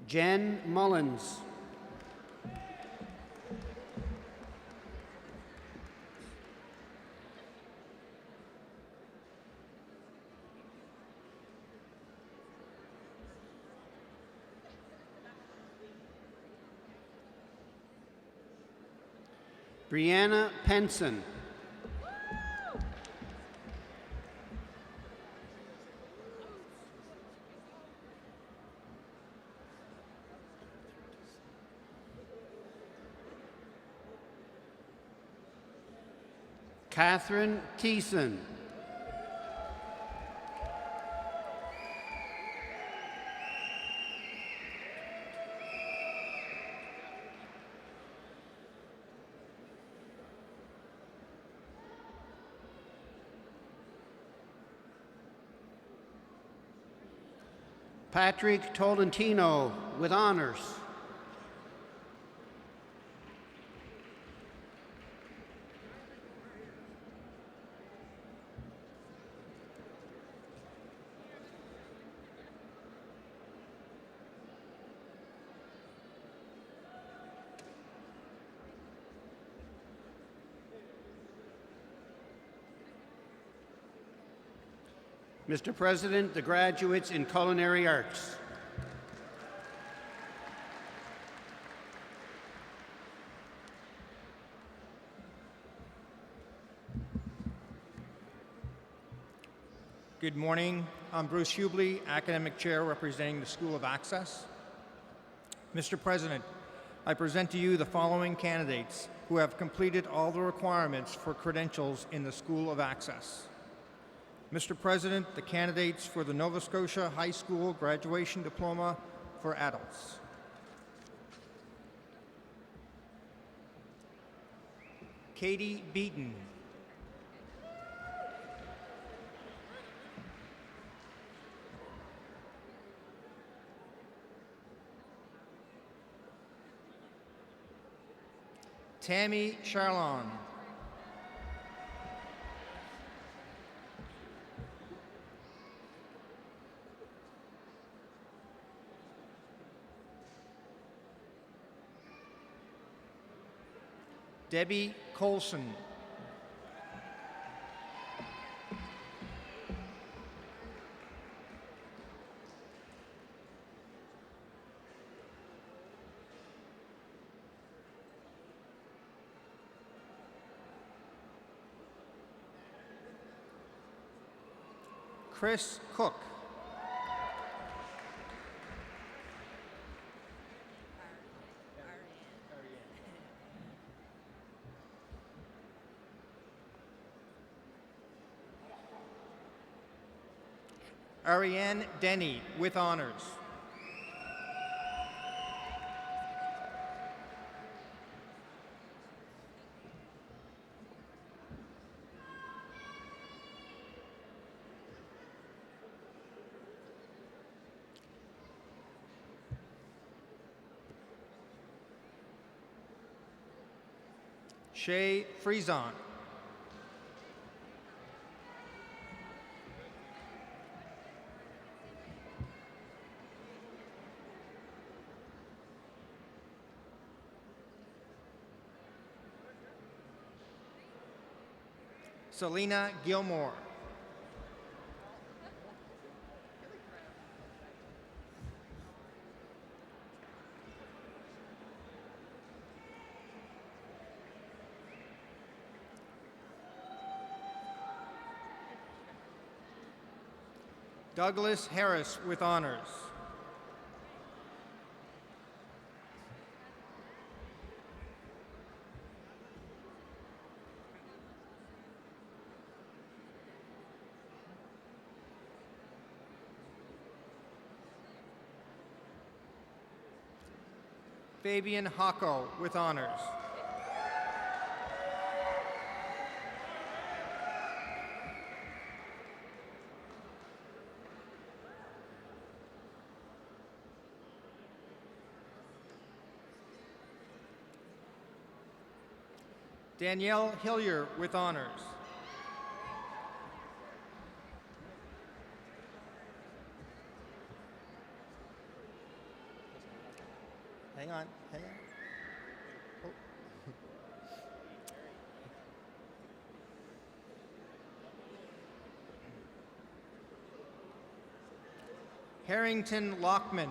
Jen Mullins. Brianna Penson. Catherine Thiessen. Patrick Tolentino with honors. Mr. President, the graduates in culinary arts. Good morning. I'm Bruce Hubley, Academic Chair representing the School of Access. Mr. President, I present to you the following candidates who have completed all the requirements for credentials in the School of Access. Mr. President, the candidates for the Nova Scotia High School Graduation Diploma for Adults. Katie Beaton. Tammy Charlon. Debbie Colson. Chris Cook. Ariane Denny with honors. Shay Friesen. Selena Gilmore. Douglas Harris with honors. Fabian Hocko with honors. Danielle Hillier with honors. Hang on, hang on. Oh. Harrington Lockman.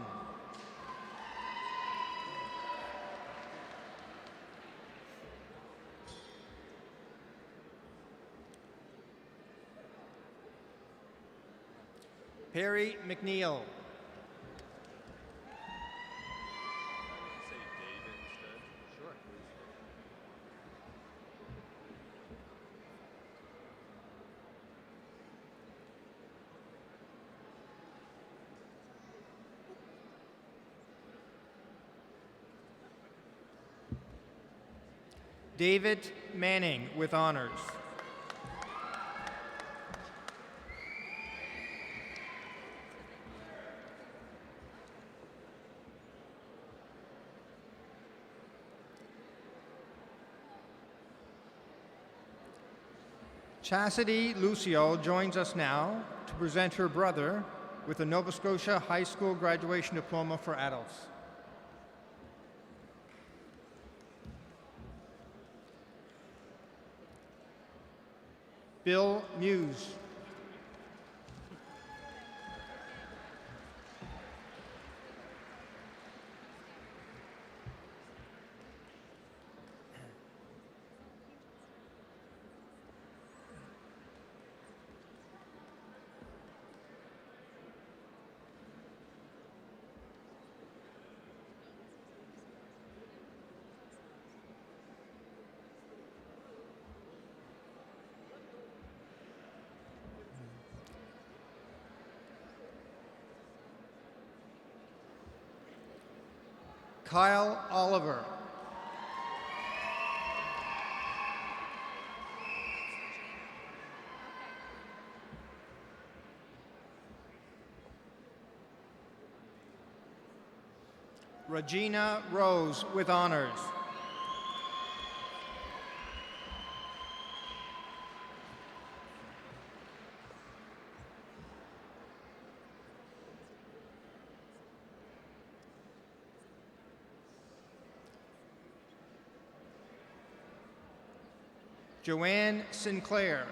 Perry McNeil. David Manning with honors. Chastity Lucio joins us now to present her brother with the Nova Scotia High School Graduation Diploma for Adults. Bill Muse. Kyle Oliver. Regina Rose with honors. Joanne Sinclair.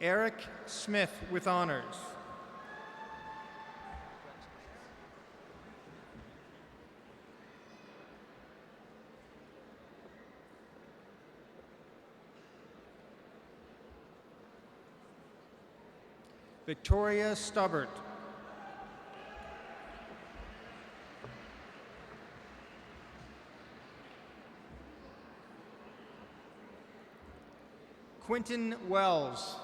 Eric Smith with honors. Victoria Stubbert. Quentin Wells.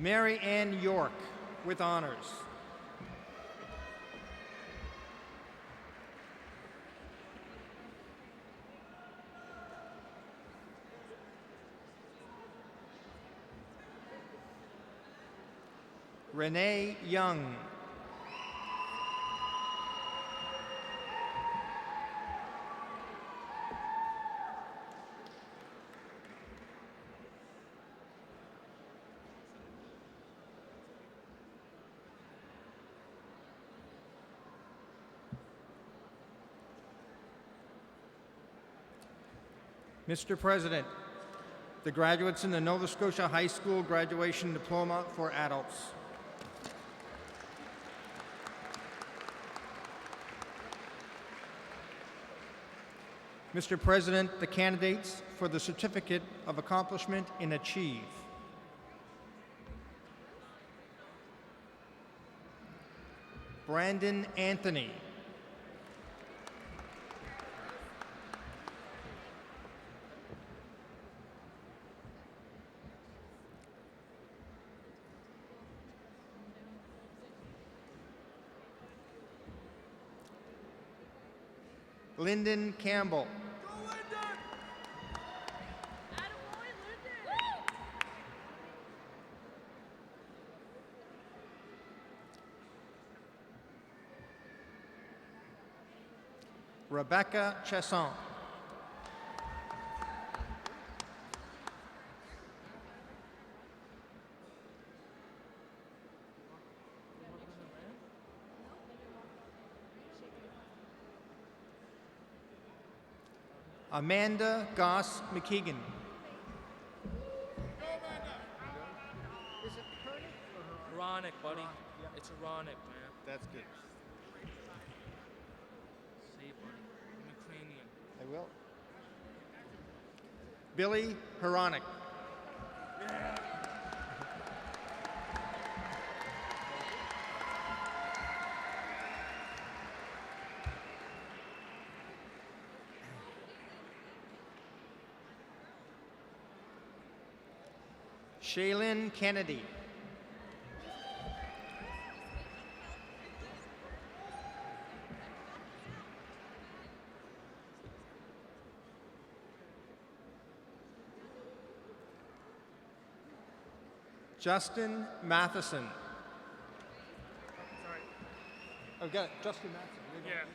Mary Ann York with honors. Renee Young. Mr. President, the graduates in the Nova Scotia High School Graduation Diploma for Adults. Mr. President, the candidates for the Certificate of Accomplishment in Achieve. Brandon Anthony. Lyndon Campbell. Rebecca Chesson. Amanda Goss McKeegan. Ironic, buddy. It's ironic, man. That's good. See, buddy. I'm Ukrainian. I will. Billy Horonic. Shaylin Kennedy. Justin Matheson. Sorry. Oh, got it. Justin Matheson. Yeah.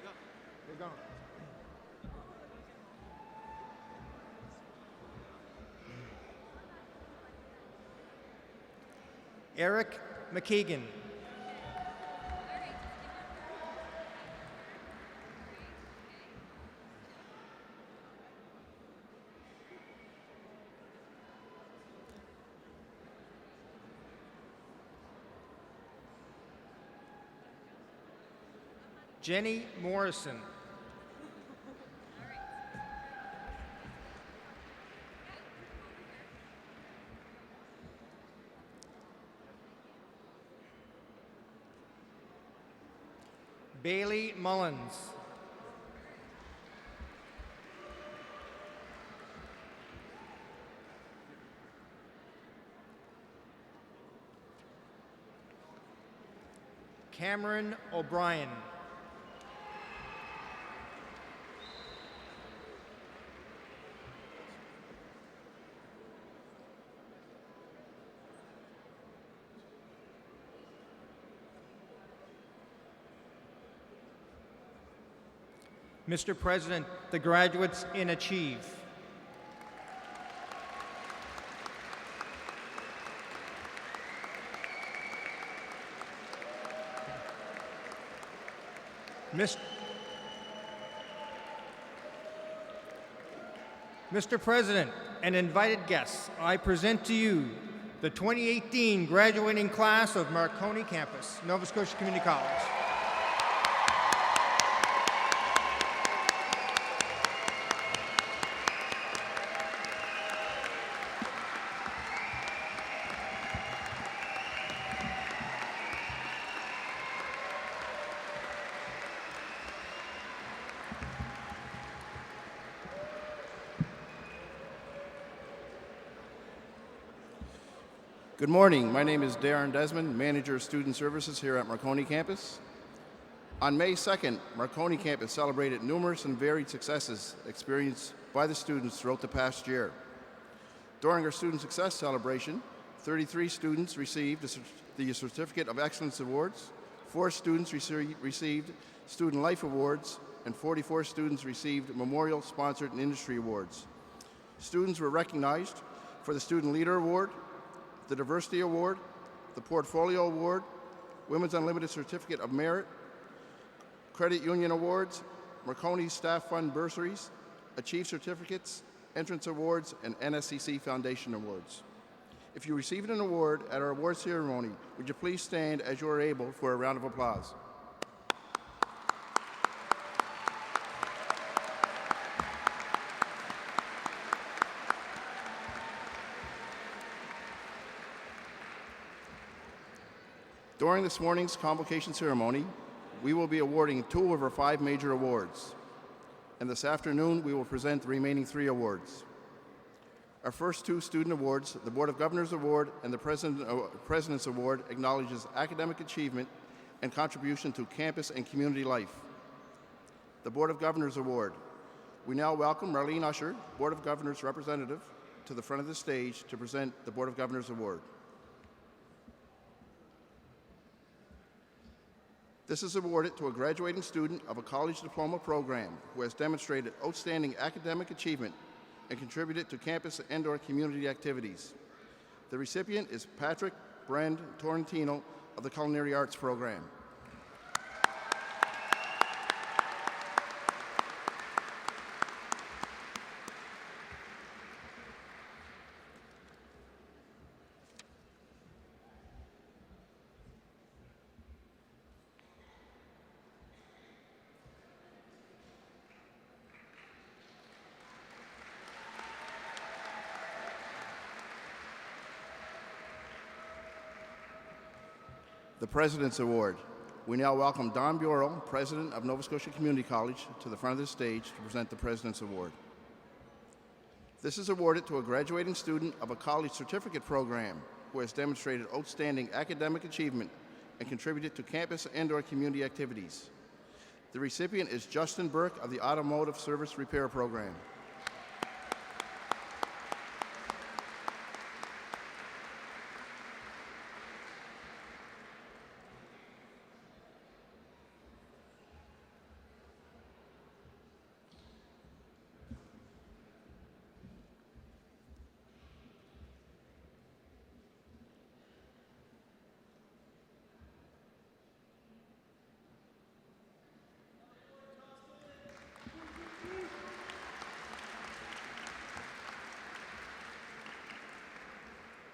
They're going. Eric McKeegan. Jenny Morrison. Bailey Mullins. Cameron O'Brien. Mr. President, the graduates in Achieve. Mr. President and invited guests, I present to you the 2018 graduating class of Marconi Campus, Nova Scotia Community College. Good morning. My name is Darren Desmond, Manager of Student Services here at Marconi Campus. On May 2nd, Marconi Campus celebrated numerous and varied successes experienced by the students throughout the past year. During our Student Success Celebration, 33 students received the Certificate of Excellence Awards, 4 students received Student Life Awards, and 44 students received Memorial Sponsored and Industry Awards. Students were recognized for the Student Leader Award, the Diversity Award, the Portfolio Award, Women's Unlimited Certificate of Merit, Credit Union Awards, Marconi Staff Fund Bursaries, Achieve Certificates, Entrance Awards, and NSCC Foundation Awards. If you received an award at our award ceremony, would you please stand as you are able for a round of applause? During this morning's convocation ceremony, we will be awarding 2 of our 5 major awards. And this afternoon, we will present the remaining 3 awards. Our first 2 student awards, the Board of Governors Award and the President's Award, acknowledges academic achievement and contribution to campus and community life. The Board of Governors Award. We now welcome Marlene Usher, Board of Governors representative, to the front of the stage to present the Board of Governors Award. This is awarded to a graduating student of a college diploma program who has demonstrated outstanding academic achievement and contributed to campus and/or community activities. The recipient is Patrick Brand Torrentino of the Culinary Arts program. the President's Award. We now welcome Don Bureau, President of Nova Scotia Community College, to the front of the stage to present the President's Award. This is awarded to a graduating student of a college certificate program who has demonstrated outstanding academic achievement and contributed to campus and/or community activities. The recipient is Justin Burke of the Automotive Service Repair Program.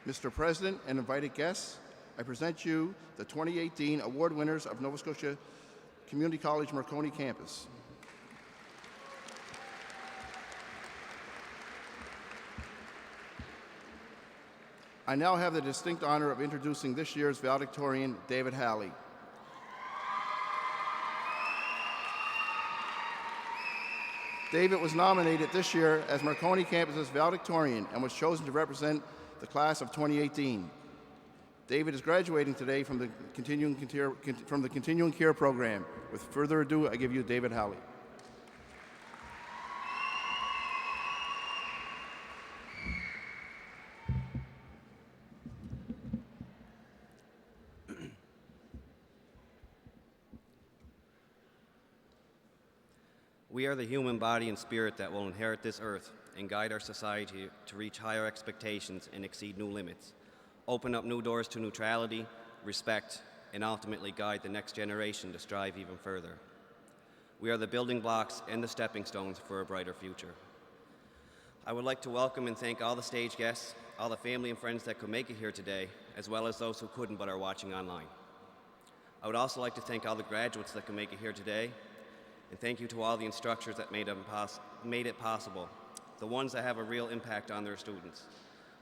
Mr. President and invited guests, I present you the 2018 award winners of Nova Scotia Community College Marconi campus. I now have the distinct honor of introducing this year's valedictorian, David Hawley. David was nominated this year as Marconi campus's valedictorian and was chosen to represent the class of 2018. David is graduating today from the Continuing Care program. With further ado, I give you David Hawley. We are the human body and spirit that will inherit this earth and guide our society to reach higher expectations and exceed new limits, open up new doors to neutrality, respect, and ultimately guide the next generation to strive even further. We are the building blocks and the stepping stones for a brighter future. I would like to welcome and thank all the stage guests, all the family and friends that could make it here today, as well as those who couldn't but are watching online. I would also like to thank all the graduates that could make it here today, and thank you to all the instructors that made it possible, the ones that have a real impact on their students.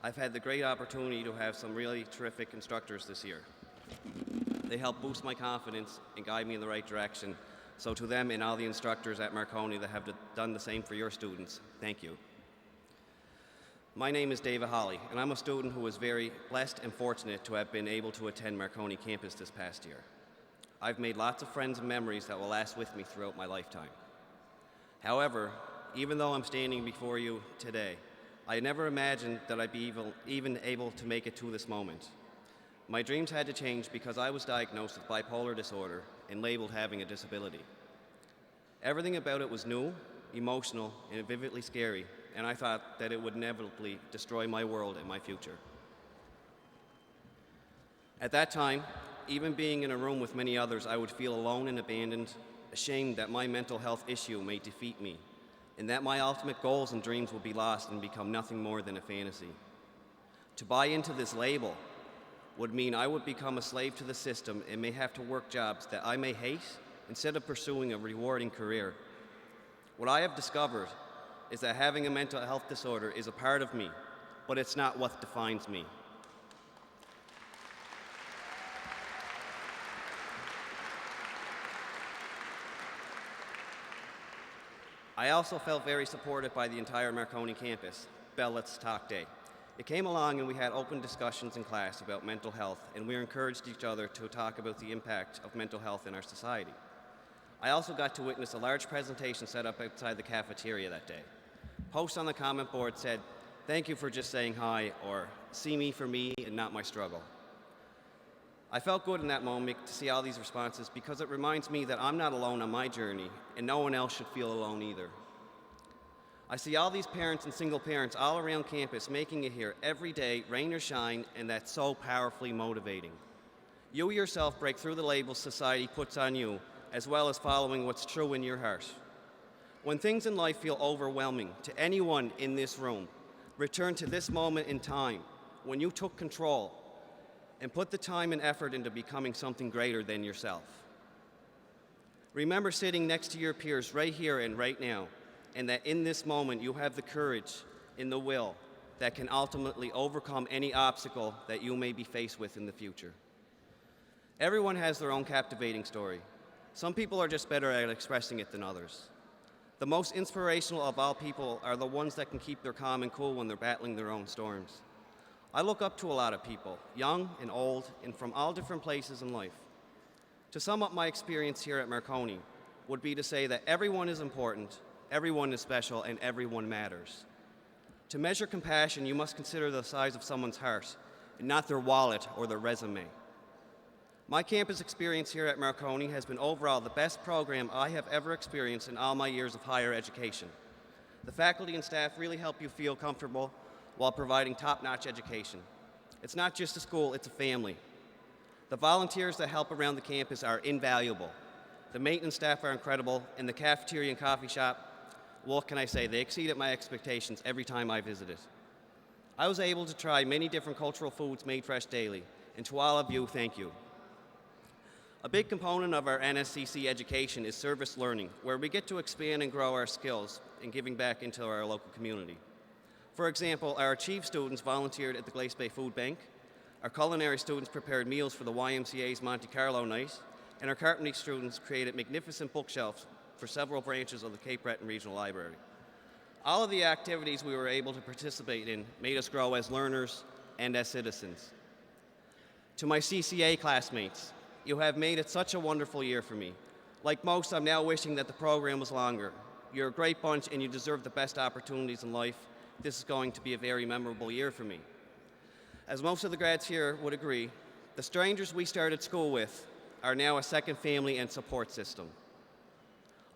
I've had the great opportunity to have some really terrific instructors this year. They help boost my confidence and guide me in the right direction. So to them and all the instructors at Marconi that have done the same for your students, thank you. My name is David Hawley, and I'm a student who was very blessed and fortunate to have been able to attend Marconi campus this past year. I've made lots of friends and memories that will last with me throughout my lifetime. However, even though I'm standing before you today, I never imagined that I'd be even able to make it to this moment. My dreams had to change because I was diagnosed with bipolar disorder and labeled having a disability. Everything about it was new, emotional, and vividly scary, and I thought that it would inevitably destroy my world and my future. At that time, even being in a room with many others, I would feel alone and abandoned, ashamed that my mental health issue may defeat me, and that my ultimate goals and dreams will be lost and become nothing more than a fantasy. To buy into this label would mean I would become a slave to the system and may have to work jobs that I may hate instead of pursuing a rewarding career. What I have discovered is that having a mental health disorder is a part of me, but it's not what defines me. I also felt very supported by the entire Marconi campus. Bell Let's Talk Day. It came along and we had open discussions in class about mental health, and we encouraged each other to talk about the impact of mental health in our society. I also got to witness a large presentation set up outside the cafeteria that day. Posts on the comment board said, "Thank you for just saying hi," or "See me for me and not my struggle." I felt good in that moment to see all these responses because it reminds me that I'm not alone on my journey and no one else should feel alone either. I see all these parents and single parents all around campus making it here every day, rain or shine, and that's so powerfully motivating. You yourself break through the labels society puts on you, as well as following what's true in your heart. When things in life feel overwhelming to anyone in this room, return to this moment in time when you took control and put the time and effort into becoming something greater than yourself. Remember sitting next to your peers right here and right now, and that in this moment you have the courage and the will that can ultimately overcome any obstacle that you may be faced with in the future. Everyone has their own captivating story. Some people are just better at expressing it than others. The most inspirational of all people are the ones that can keep their calm and cool when they're battling their own storms. I look up to a lot of people, young and old, and from all different places in life. To sum up my experience here at Marconi would be to say that everyone is important, everyone is special, and everyone matters. To measure compassion, you must consider the size of someone's heart, and not their wallet or their resume. My campus experience here at Marconi has been overall the best program I have ever experienced in all my years of higher education. The faculty and staff really help you feel comfortable while providing top-notch education. It's not just a school, it's a family. The volunteers that help around the campus are invaluable. The maintenance staff are incredible, and the cafeteria and coffee shop, what can I say, they exceeded my expectations every time I visited. I was able to try many different cultural foods made fresh daily, and to all of you, thank you. A big component of our NSCC education is service learning, where we get to expand and grow our skills in giving back into our local community. For example, our Achieve students volunteered at the Glace Bay Food Bank, our culinary students prepared meals for the YMCA's Monte Carlo night, and our carpentry students created magnificent bookshelves for several branches of the Cape Breton Regional Library. All of the activities we were able to participate in made us grow as learners and as citizens. To my CCA classmates, you have made it such a wonderful year for me. Like most, I'm now wishing that the program was longer. You're a great bunch and you deserve the best opportunities in life. This is going to be a very memorable year for me. As most of the grads here would agree, the strangers we started school with are now a second family and support system.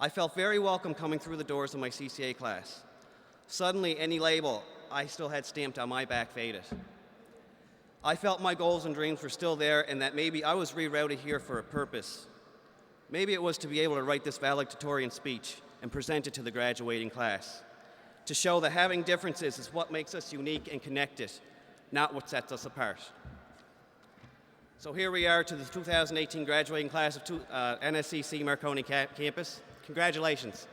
I felt very welcome coming through the doors of my CCA class. Suddenly, any label I still had stamped on my back faded. I felt my goals and dreams were still there and that maybe I was rerouted here for a purpose. Maybe it was to be able to write this valedictorian speech and present it to the graduating class, to show that having differences is what makes us unique and connected, not what sets us apart. So here we are to the 2018 graduating class of NSCC Marconi campus. Congratulations.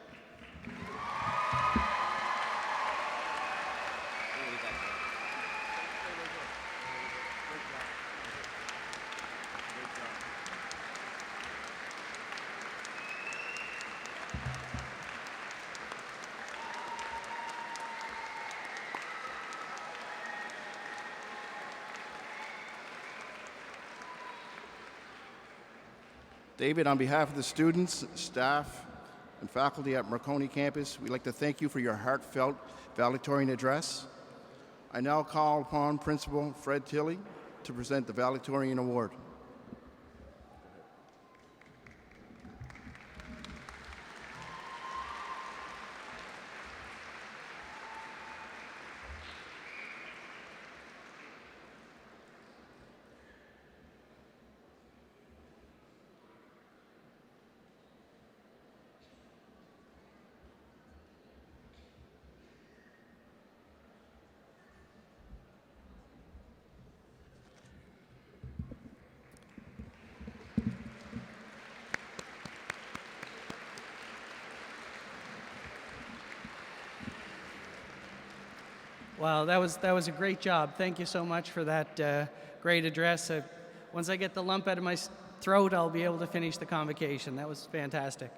David, on behalf of the students, staff, and faculty at Marconi campus, we'd like to thank you for your heartfelt valedictorian address. I now call upon Principal Fred Tilley to present the Valedictorian Award. Wow, that was a great job. Thank you so much for that great address. Once I get the lump out of my throat, I'll be able to finish the convocation. That was fantastic.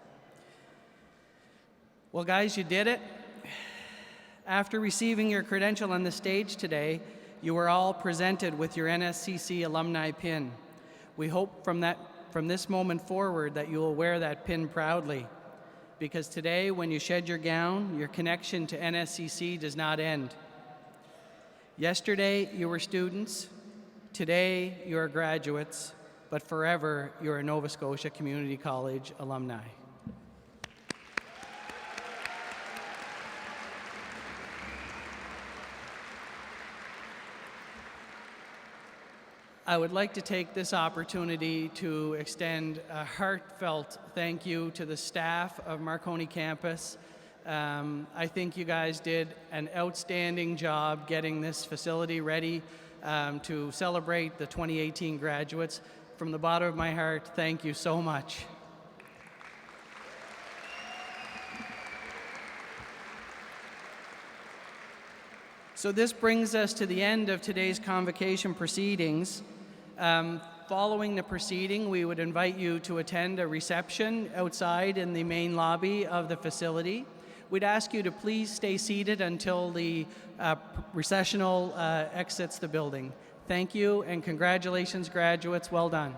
Well, guys, you did it. After receiving your credential on the stage today, you were all presented with your NSCC alumni pin. We hope from this moment forward that you will wear that pin proudly, because today, when you shed your gown, your connection to NSCC does not end. Yesterday, you were students. Today, you are graduates. But forever, you're a Nova Scotia Community College alumni. I would like to take this opportunity to extend a heartfelt thank you to the staff of Marconi campus. I think you guys did an outstanding job getting this facility ready to celebrate the 2018 graduates. From the bottom of my heart, thank you so much. So this brings us to the end of today's convocation proceedings. Following the proceeding, we would invite you to attend a reception outside in the main lobby of the facility. We'd ask you to please stay seated until the recessional exits the building. Thank you, and congratulations, graduates. Well done.